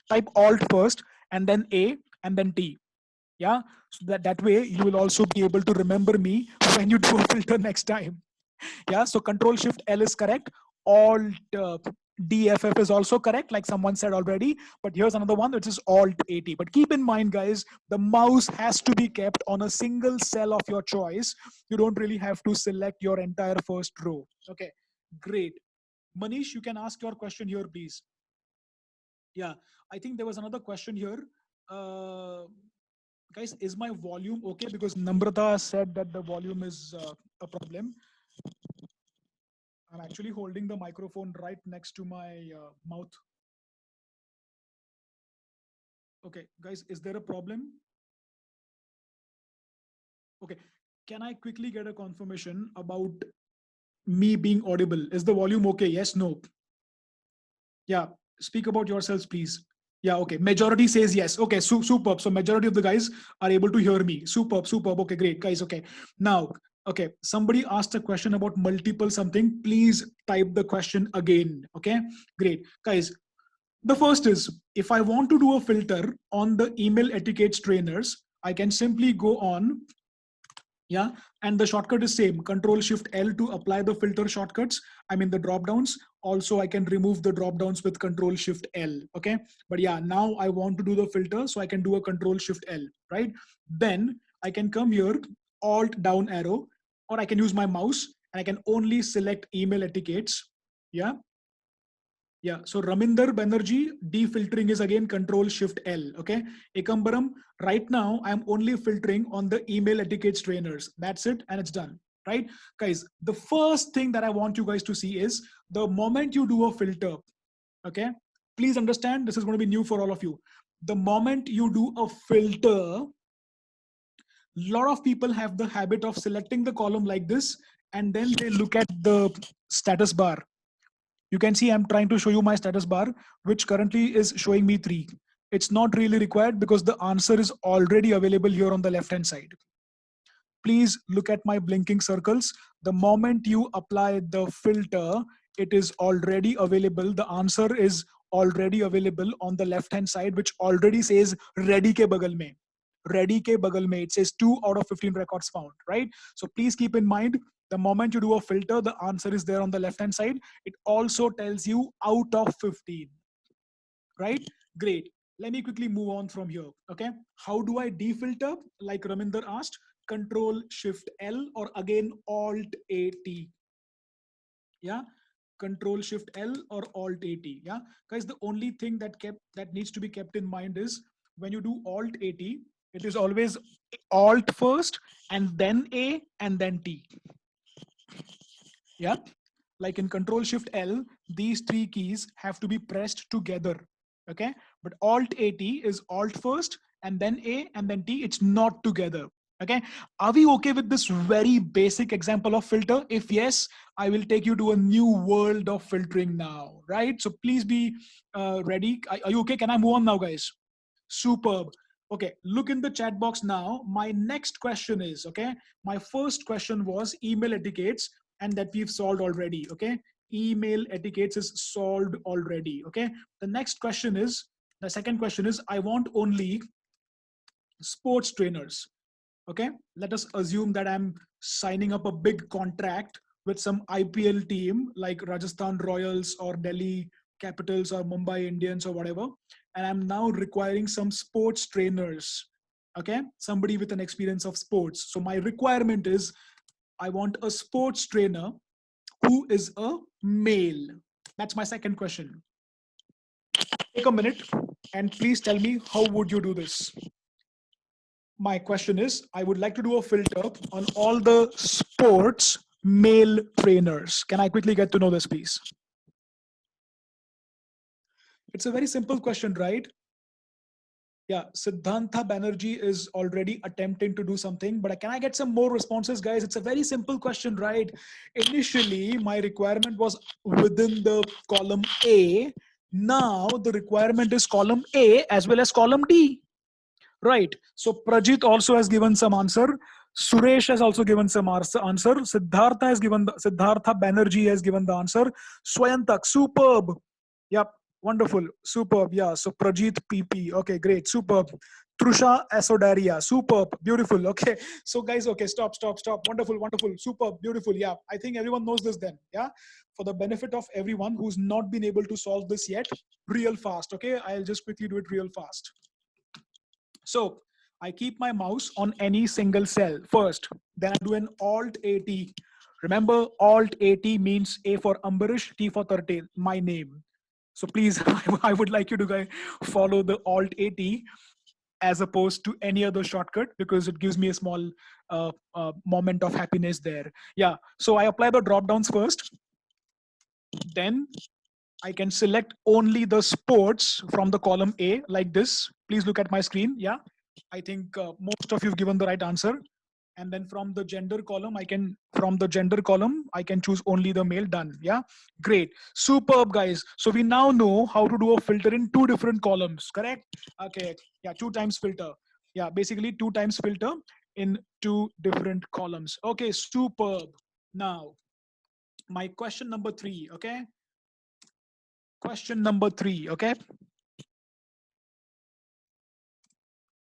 Type Alt first and then A and then T. Yeah, so that way you will also be able to remember me when you do a filter next time. Yeah, so Control Shift L is correct. Alt DFF is also correct, like someone said already. But here's another one, which is Alt AT. But keep in mind, guys, the mouse has to be kept on a single cell of your choice. You don't really have to select your entire first row. Okay, great. Manish, you can ask your question here, please. Yeah, I think there was another question here. Guys, is my volume okay? Because Namrata said that the volume is a problem. I'm actually holding the microphone right next to my mouth. Okay, guys, is there a problem? Okay, can I quickly get a confirmation about me being audible? Is the volume okay? Yes, no? Yeah, speak about yourselves, please. Yeah, okay. Majority says yes. Okay, superb. So majority of the guys are able to hear me. Superb, superb. Okay, great, guys. Okay, now, okay. Somebody asked a question about multiple something. Please type the question again. Okay, great, guys. The first is, if I want to do a filter on the email etiquette trainers, I can simply go on, yeah, and the shortcut is same, Control Shift L to apply the filter shortcuts, I mean the drop downs. Also I can remove the drop downs with Control Shift L. Okay, but yeah, now I want to do the filter, so I can do a Control Shift L, right? Then I can come here, Alt down arrow, or I can use my mouse and I can only select email etiquettes. Yeah, yeah, so Raminder Banerjee, defiltering is again Control Shift L. Okay, Ekambaram, right now I'm only filtering on the email etiquette trainers. That's it, and it's done. Right, guys. The first thing that I want you guys to see is the moment you do a filter. Okay, please understand, this is going to be new for all of you. The moment you do a filter, lot of people have the habit of selecting the column like this, and then they look at the status bar. You can see I'm trying to show you my status bar, which currently is showing me 3. It's not really required because the answer is already available here on the left hand side. Please look at my blinking circles. The moment you apply the filter, it is already available. The answer is already available on the left hand side, which already says ready ke bagal mein. Ready ke bagal mein. It says 2 out of 15 records found, right? So please keep in mind, the moment you do a filter, the answer is there on the left hand side. It also tells you out of 15, right? Great. Let me quickly move on from here. Okay, how do I defilter? Like Raminder asked, Control Shift L, or again Alt AT. Yeah, Control Shift L or Alt AT. Yeah, guys, the only thing that needs to be kept in mind is when you do Alt AT, it is always Alt first and then A and then T. Yeah, like in Control Shift L, these 3 keys have to be pressed together. Okay, but Alt AT is Alt first and then A and then T. It's not together. Okay, are we okay with this very basic example of filter? If yes, I will take you to a new world of filtering now, right? So please be ready. Are you okay? Can I move on now, guys? Superb. Okay, look in the chat box now. My next question is, okay, my first question was email etiquettes, and that we've solved already. Okay, email etiquettes is solved already. Okay, the next question is, the second question is, I want only sports trainers. Okay, let us assume that I'm signing up a big contract with some IPL team like Rajasthan Royals or Delhi Capitals or Mumbai Indians or whatever, and I'm now requiring some sports trainers. Okay, somebody with an experience of sports. So my requirement is, I want a sports trainer who is a male. That's my second question. Take a minute and please tell me, how would you do this? My question is, I would like to do a filter on all the sports male trainers. Can I quickly get to know this, please? It's a very simple question, right? Yeah, Siddhanta Banerjee is already attempting to do something, but can I get some more responses, guys? It's a very simple question, right? Initially, my requirement was within the column A. Now the requirement is column A as well as column D. Right. So Prajit also has given some answer. Suresh has also given some answer. Siddhartha has given Siddhartha Banerjee has given the answer. Swayantak, superb. Yep, wonderful, superb. Yeah. So Prajit PP. Okay, great, superb. Trusha Asodaria, superb, beautiful. Okay. So guys, okay, stop. Wonderful, wonderful, superb, beautiful. Yeah. I think everyone knows this then. Yeah. For the benefit of everyone who's not been able to solve this yet, real fast. Okay. I'll just quickly do it real fast. So I keep my mouse on any single cell first, then I do an Alt AT. Remember, Alt AT means A for Ambarish, T for 13, my name. So please, I would like you to guys follow the Alt AT. as opposed to any other shortcut, because it gives me a small moment of happiness there. Yeah, so I apply the drop downs first. Then I can select only the sports from the column A like this. Please look at my screen. Yeah, I think most of you've given the right answer. And then from the gender column, I can choose only the male. Done. Yeah, great, superb, guys. So we now know how to do a filter in two different columns. Correct? Okay. Yeah, two times filter. Yeah, basically two times filter in two different columns. Okay, superb. Now, my question number 3. Okay, question number 3. Okay,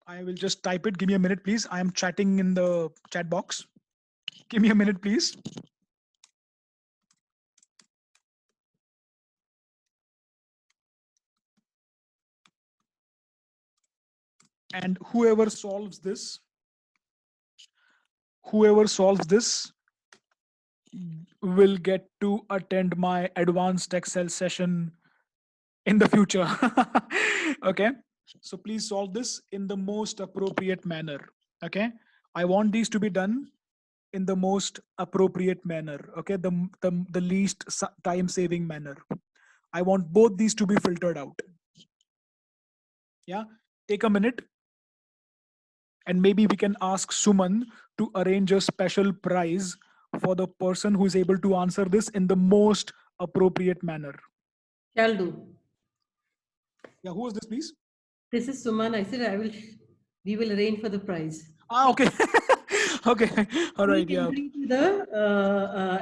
I will just type it. Give me a minute, please. I am chatting in the chat box. Give me a minute, please. And whoever solves this will get to attend my advanced Excel session in the future. Okay, so please solve this in the most appropriate manner. Okay, I want these to be done in the most appropriate manner. Okay, the least time saving manner. I want both these to be filtered out. Yeah, take a minute, and maybe we can ask Suman to arrange a special prize for the person who is able to answer this in the most appropriate manner. Shall do. Yeah, who was this, please? This is Suman. I said we will arrange for the prize. Ah, okay. Okay, all right. Free Yeah, entry to the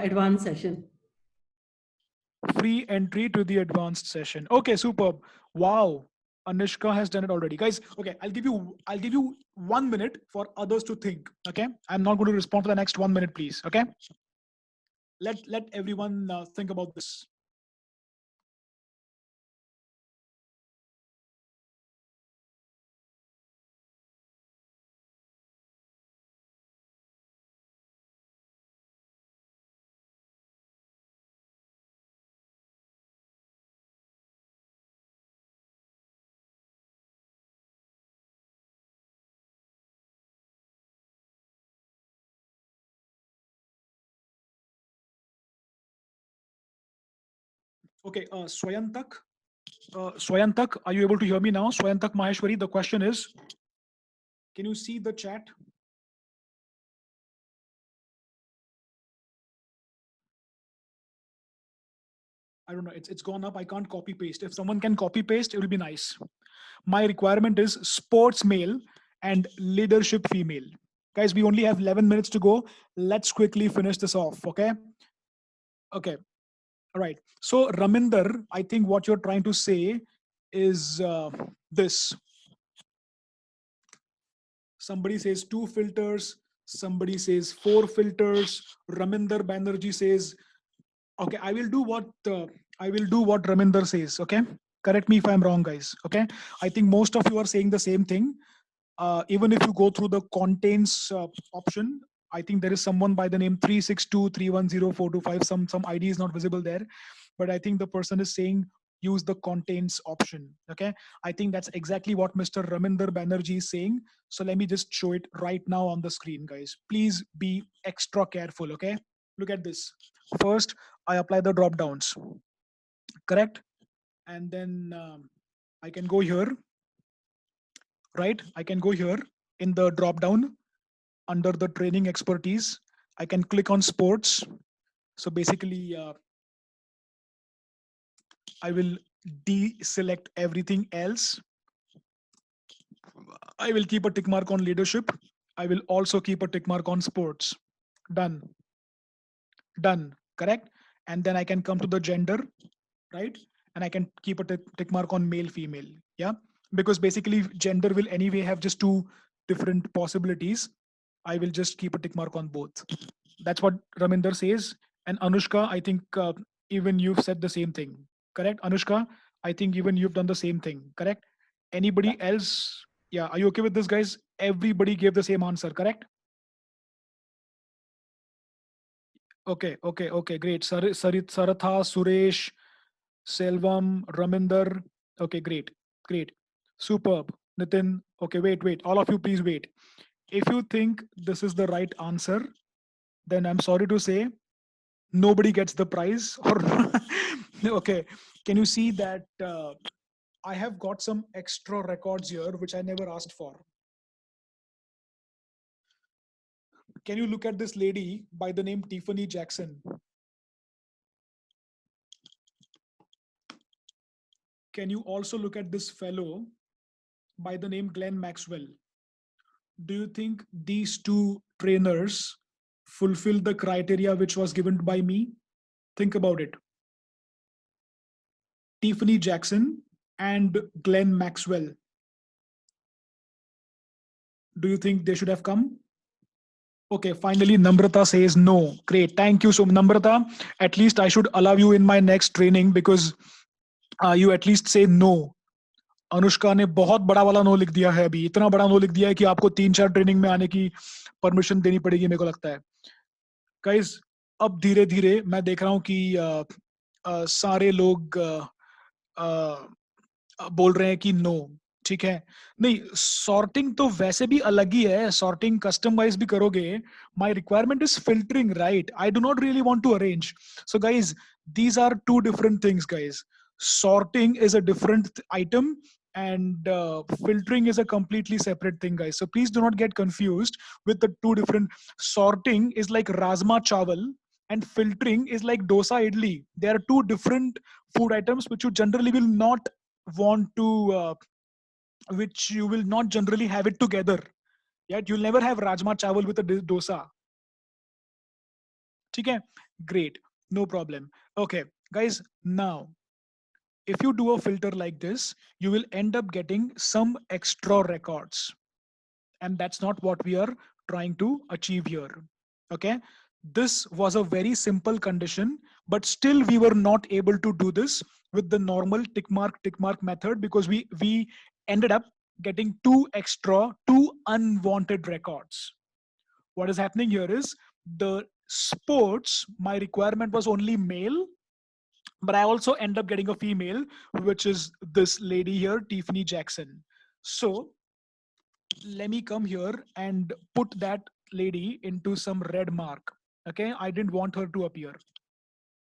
advanced session. free entry to the advanced session. Okay, superb. Wow, Anushka has done it already, guys. Okay, I'll give you 1 minute for others to think. Okay, I'm not going to respond for the next 1 minute, please. Okay, let everyone think about this. Okay, Swayantak, are you able to hear me now? Swayantak Maheshwari, the question is, can you see the chat? I don't know, it's gone up. I can't copy paste. If someone can copy paste, it will be nice. My requirement is sports male and leadership female. Guys, we only have 11 minutes to go. Let's quickly finish this off, okay? Okay, all right. So Raminder, I think what you're trying to say is this. Somebody says 2 filters, somebody says 4 filters. Raminder Banerjee says, okay, I will do what Raminder says. Okay, correct me if I'm wrong, guys. Okay, I think most of you are saying the same thing. Even if you go through the contains option, I think there is someone by the name 362310425. Some ID is not visible there, but I think the person is saying use the contains option. Okay, I think that's exactly what Mr. Raminder Banerjee is saying. So let me just show it right now on the screen, guys. Please be extra careful. Okay, look at this. First, I apply the drop downs, correct? And then I can go here, right? I can go here in the drop down under the training expertise. I can click on sports. So basically, I will deselect everything else. I will keep a tick mark on leadership. I will also keep a tick mark on sports. Done. Done. Correct. And then I can come to the gender, right? And I can keep a tick mark on male, female. Yeah. Because basically, gender will anyway have just 2 different possibilities. I will just keep a tick mark on both. That's what Raminder says. And Anushka, I think even you've said the same thing. Correct, Anushka? I think even you've done the same thing. Correct? Anybody else? Yeah. Are you okay with this, guys? Everybody gave the same answer. Correct? Okay. Okay. Okay. Great. Saratha, Suresh, Selvam, Raminder. Okay. Great. Great. Superb. Nitin, okay, wait. All of you, please wait. If you think this is the right answer, then I'm sorry to say nobody gets the prize. Or okay, can you see that I have got some extra records here which I never asked for? Can you look at this lady by the name Tiffany Jackson? Can you also look at this fellow by the name Glenn Maxwell? Do you think these two trainers fulfill the criteria which was given by me? Think about it. Tiffany Jackson and Glenn Maxwell. Do you think they should have come? Okay, finally, Namrata says no. Great. Thank you so much, Namrata. At least I should allow you in my next training because you at least say no. Anushka ने बहुत बड़ा वाला no लिख दिया है अभी, इतना बड़ा नो लिख दिया है कि आपको 3-4 ट्रेनिंग में आने की परमिशन देनी पड़ेगी मेरे को लगता है. गाइस, अब धीरे धीरे मैं देख रहा हूँ कि सारे लोग बोल रहे हैं कि नो. ठीक है, नहीं सॉर्टिंग तो वैसे भी अलग ही है, सॉर्टिंग कस्टमाइज भी करोगे. My requirement is filtering, right? I do not really want to arrange. So guys, these are two different things, guys. Sorting is a different item and filtering is a completely separate thing, guys. So please do not get confused with the two different. Sorting is like rajma chawal and filtering is like dosa idli. They are two different food items which you generally will not want to which you will not generally have it together. Yet you'll never have rajma chawal with a dosa. Okay, great, no problem. Okay, guys, now if you do a filter like this, you will end up getting some extra records, and that's not what we are trying to achieve here. Okay, this was a very simple condition, but still we were not able to do this with the normal tick mark method because we ended up getting two unwanted records. What is happening here is the sports, my requirement was only male, but I also end up getting a female, which is this lady here, Tiffany Jackson. So let me come here and put that lady into some red mark. Okay, I didn't want her to appear,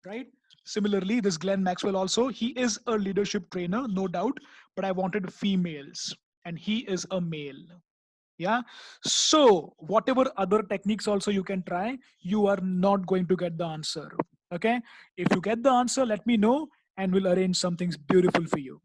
right? Similarly, this Glenn Maxwell also, he is a leadership trainer, no doubt, but I wanted females and he is a male. Yeah, so whatever other techniques also you can try, you are not going to get the answer. Okay, if you get the answer, let me know and we'll arrange something beautiful for you.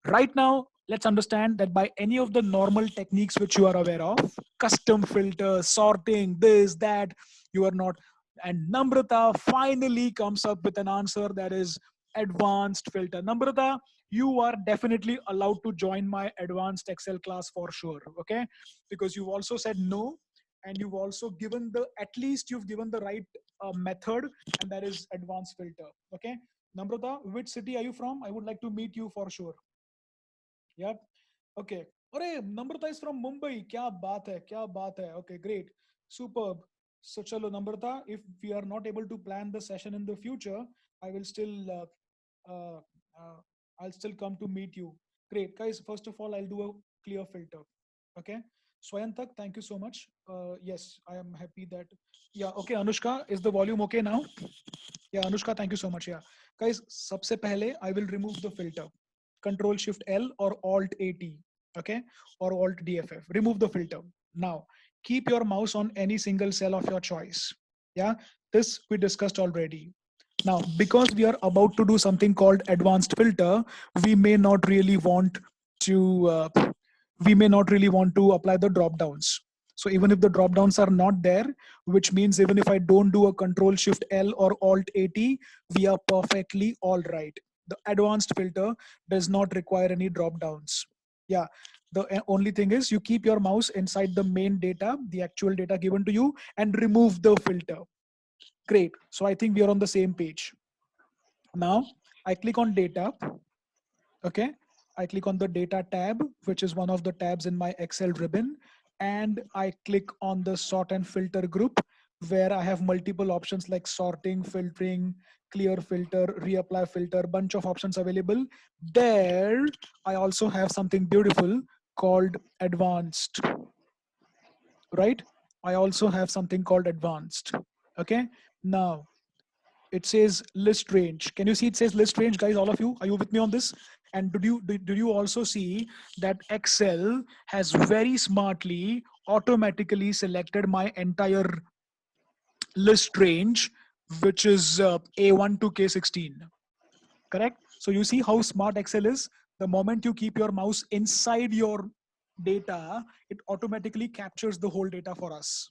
Right now, let's understand that by any of the normal techniques which you are aware of, custom filter, sorting, this, that, you are not. And Namrata finally comes up with an answer that is advanced filter. Namrata, you are definitely allowed to join my advanced Excel class for sure. Okay, because you've also said no, and you've also given the, at least you've given the right method, and that is advanced filter. Okay, Namrata, which city are you from? I would like to meet you for sure. Yep. Okay. अरे नम्रता is from Mumbai. क्या बात है, क्या बात है. Okay, great, superb. So चलो नम्रता, if we are not able to plan the session in the future, I will still uh, uh, I'll still come to meet you. Great, guys. First of all, I'll do a clear filter. Okay. Swayantak, thank you so much. Yes, I am happy that. Yeah. Okay, Anushka, is the volume okay now? Yeah, Anushka, thank you so much. Yeah, guys. सबसे पहले I will remove the filter. Control Shift L or Alt AT, okay, or Alt DFF. Remove the filter. Now, keep your mouse on any single cell of your choice. Yeah, this we discussed already. Now, because we are about to do something called advanced filter, we may not really want to apply the drop downs. So even if the drop downs are not there, which means even if I don't do a Control Shift L or Alt AT, we are perfectly all right. The advanced filter does not require any drop downs. Yeah, the only thing is you keep your mouse inside the main data, the actual data given to you, and remove the filter. Great. So I think we are on the same page. Now I click on data. Okay, I click on the data tab, which is one of the tabs in my Excel ribbon, and I click on the sort and filter group, where I have multiple options like sorting, filtering, clear filter, reapply filter, bunch of options available. There I also have something beautiful called advanced, right? I also have something called advanced. Okay. Now it says list range. Can you see it says list range, guys? All of you, are you with me on this? And did you also see that Excel has very smartly automatically selected my entire list range, which is A1 to K16, correct? So you see how smart Excel is. The moment you keep your mouse inside your data, it automatically captures the whole data for us.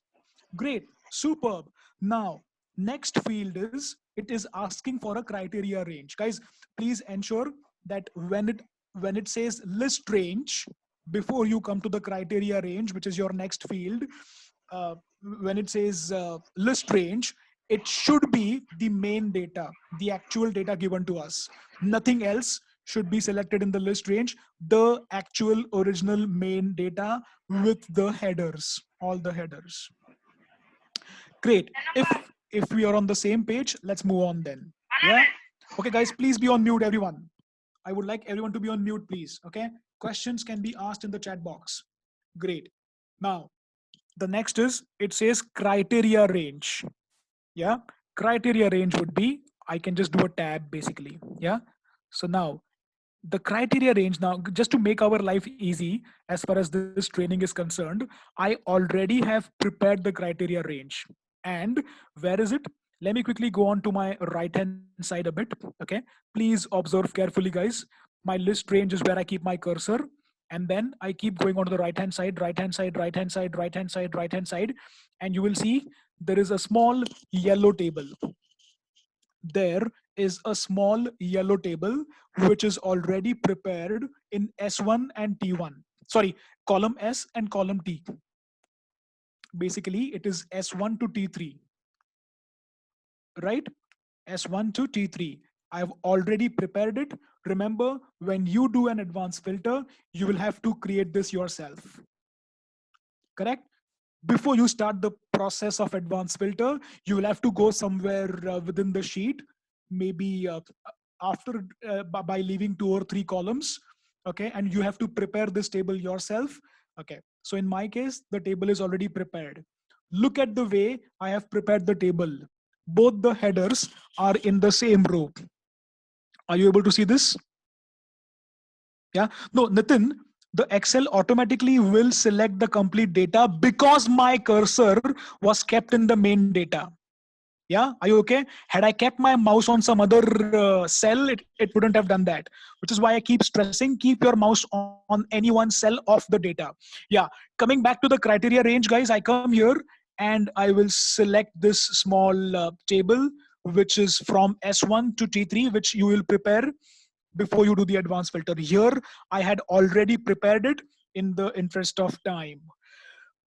Great, superb. Now, next field is, it is asking for a criteria range. Guys, please ensure that when it says list range, before you come to the criteria range, which is your next field, uh, when it says list range, it should be the main data, the actual data given to us. Nothing else should be selected in the list range. The actual original main data with the headers, all the headers. Great. If we are on the same page, let's move on then. Yeah. Okay, guys, please be on mute, everyone. I would like everyone to be on mute, please. Okay. Questions can be asked in the chat box. Great. Now, the next is, it says criteria range. Yeah. Criteria range would be, I can just do a tab basically. Yeah. So now the criteria range, now just to make our life easy as far as this training is concerned, I already have prepared the criteria range. And where is it? Let me quickly go on to my right hand side a bit. Okay, please observe carefully, guys. My list range is where I keep my cursor, and then I keep going on to the right hand side, right hand side, right hand side, right hand side, right hand side, and you will see there is a small yellow table. There is a small yellow table which is already prepared in S1 and T1. Sorry, column S and column T. Basically, it is S1 to T3, right? S1 to T3. I've already prepared it. Remember, when you do an advanced filter, you will have to create this yourself. Correct? Before you start the process of advanced filter, you will have to go somewhere within the sheet, maybe after by leaving 2 or 3 columns. Okay, and you have to prepare this table yourself. Okay, so in my case, the table is already prepared. Look at the way I have prepared the table. Both the headers are in the same row. Are you able to see this? Yeah. No, Nitin, the Excel automatically will select the complete data because my cursor was kept in the main data. Yeah, are you okay? Had I kept my mouse on some other cell, it wouldn't have done that, which is why I keep stressing, keep your mouse on any one cell of the data. Yeah, coming back to the criteria range, guys, I come here and I will select this small table, which is from S1 to T3, which you will prepare before you do the advanced filter. Here, I had already prepared it in the interest of time.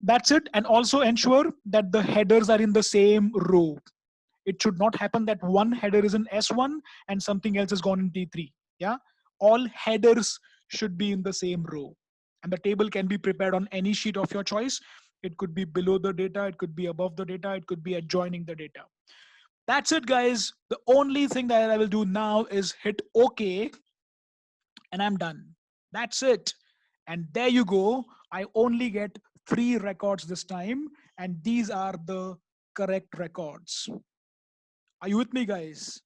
That's it. And also ensure that the headers are in the same row. It should not happen that one header is in S1 and something else is gone in T3. Yeah. All headers should be in the same row. And the table can be prepared on any sheet of your choice. It could be below the data. It could be above the data. It could be adjoining the data. That's it, guys. The only thing that I will do now is hit OK and I'm done. That's it. And there you go. I only get 3 records this time. And these are the correct records. Are you with me, guys?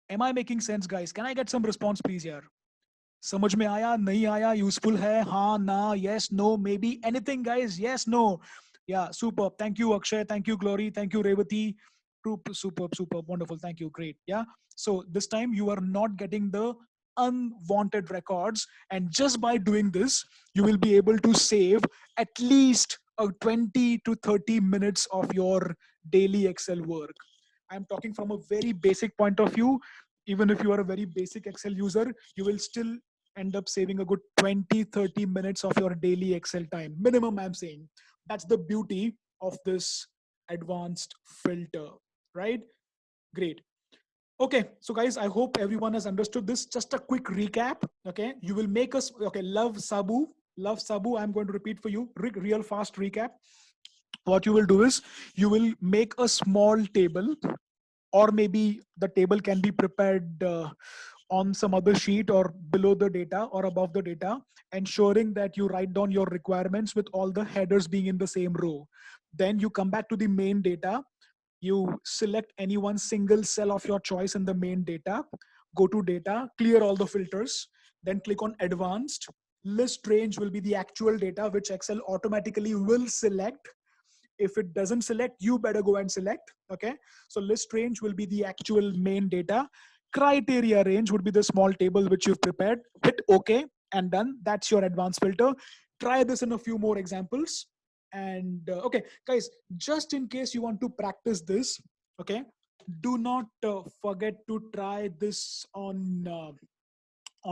Am I making sense, guys? Can I get some response, please, here? समझ में आया, नहीं आया, useful है, हाँ, ना, yes, no, maybe, anything, guys, yes, no. Yeah, superb. Thank you, Akshay. Thank you, Glory. Thank you, Revati. Superb, wonderful. Thank you, great. Yeah. So this time you are not getting the unwanted records, and just by doing this, you will be able to save at least 20 to 30 minutes of your daily Excel work. I'm talking from a very basic point of view. Even if you are a very basic Excel user, you will still end up saving a good 20-30 minutes of your daily Excel time minimum. I'm saying that's the beauty of this advanced filter, right? Great. Okay, so guys, I hope everyone has understood this. Just a quick recap. Okay, you will make us, okay, love Sabu. I'm going to repeat for you, real fast recap. What you will do is you will make a small table, or maybe the table can be prepared on some other sheet or below the data or above the data, ensuring that you write down your requirements with all the headers being in the same row. Then you come back to the main data. You select any one single cell of your choice in the main data, go to data, clear all the filters, then click on advanced. List range will be the actual data which Excel automatically will select. If it doesn't select, you better go and select. Okay, so list range will be the actual main data. Criteria range would be the small table which you've prepared. Hit OK and done. That's your advanced filter. Try this in a few more examples. And okay, guys, just in case you want to practice this, okay, do not forget to try this on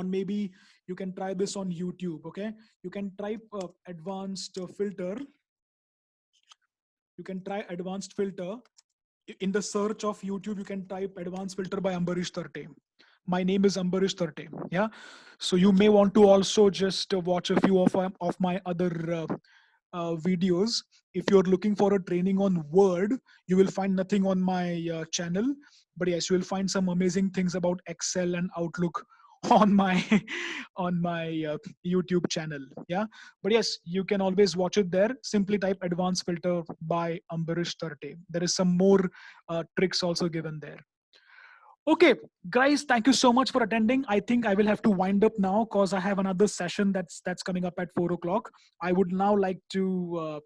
maybe you can try this on YouTube. Okay, you can type advanced filter. You can try advanced filter in the search of YouTube. You can type advanced filter by Ambarish Tharte. My name is Ambarish Tharte. Yeah, so you may want to also just watch a few of my other videos. If you're looking for a training on Word, you will find nothing on my channel. But yes, you will find some amazing things about Excel and Outlook on my YouTube channel. Yeah, but yes, you can always watch it there. Simply type advanced filter by Ambarish Tharte. There is some more tricks also given there. Okay, guys, thank you so much for attending. I think I will have to wind up now because I have another session that's coming up at 4 o'clock. I would now like to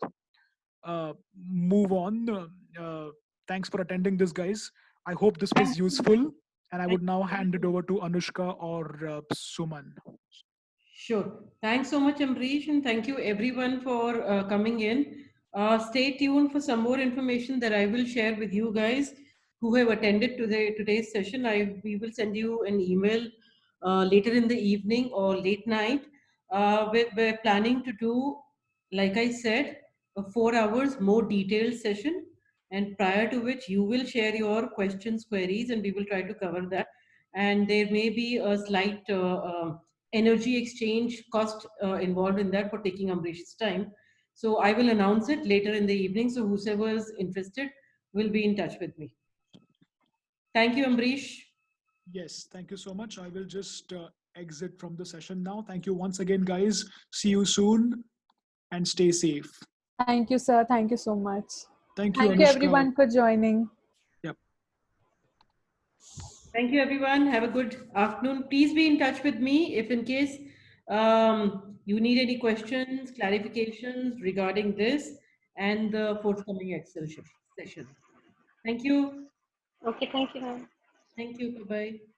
move on. Thanks for attending this, guys. I hope this was useful. And I would now hand it over to Anushka or Suman. Sure. Thanks so much, Ambrish, and thank you everyone for coming in. Stay tuned for some more information that I will share with you guys who have attended today's session. We will send you an email later in the evening or late night. We're planning to do, like I said, a 4 hours more detailed session, and prior to which you will share your questions, queries, and we will try to cover that. And there may be a slight energy exchange cost involved in that for taking Ambrish's time. So I will announce it later in the evening. So whoever is interested will be in touch with me. Thank you, Ambrish. Yes, thank you so much. I will just exit from the session now. Thank you once again, guys. See you soon and stay safe. Thank you, sir. Thank you so much. Thank you, Thank you, Anushka. everyone, for joining. Yep. Thank you, everyone. Have a good afternoon. Please be in touch with me if in case you need any questions, clarifications regarding this and the forthcoming Excel session. Thank you. Okay, thank you, ma'am. Thank you. Bye-bye.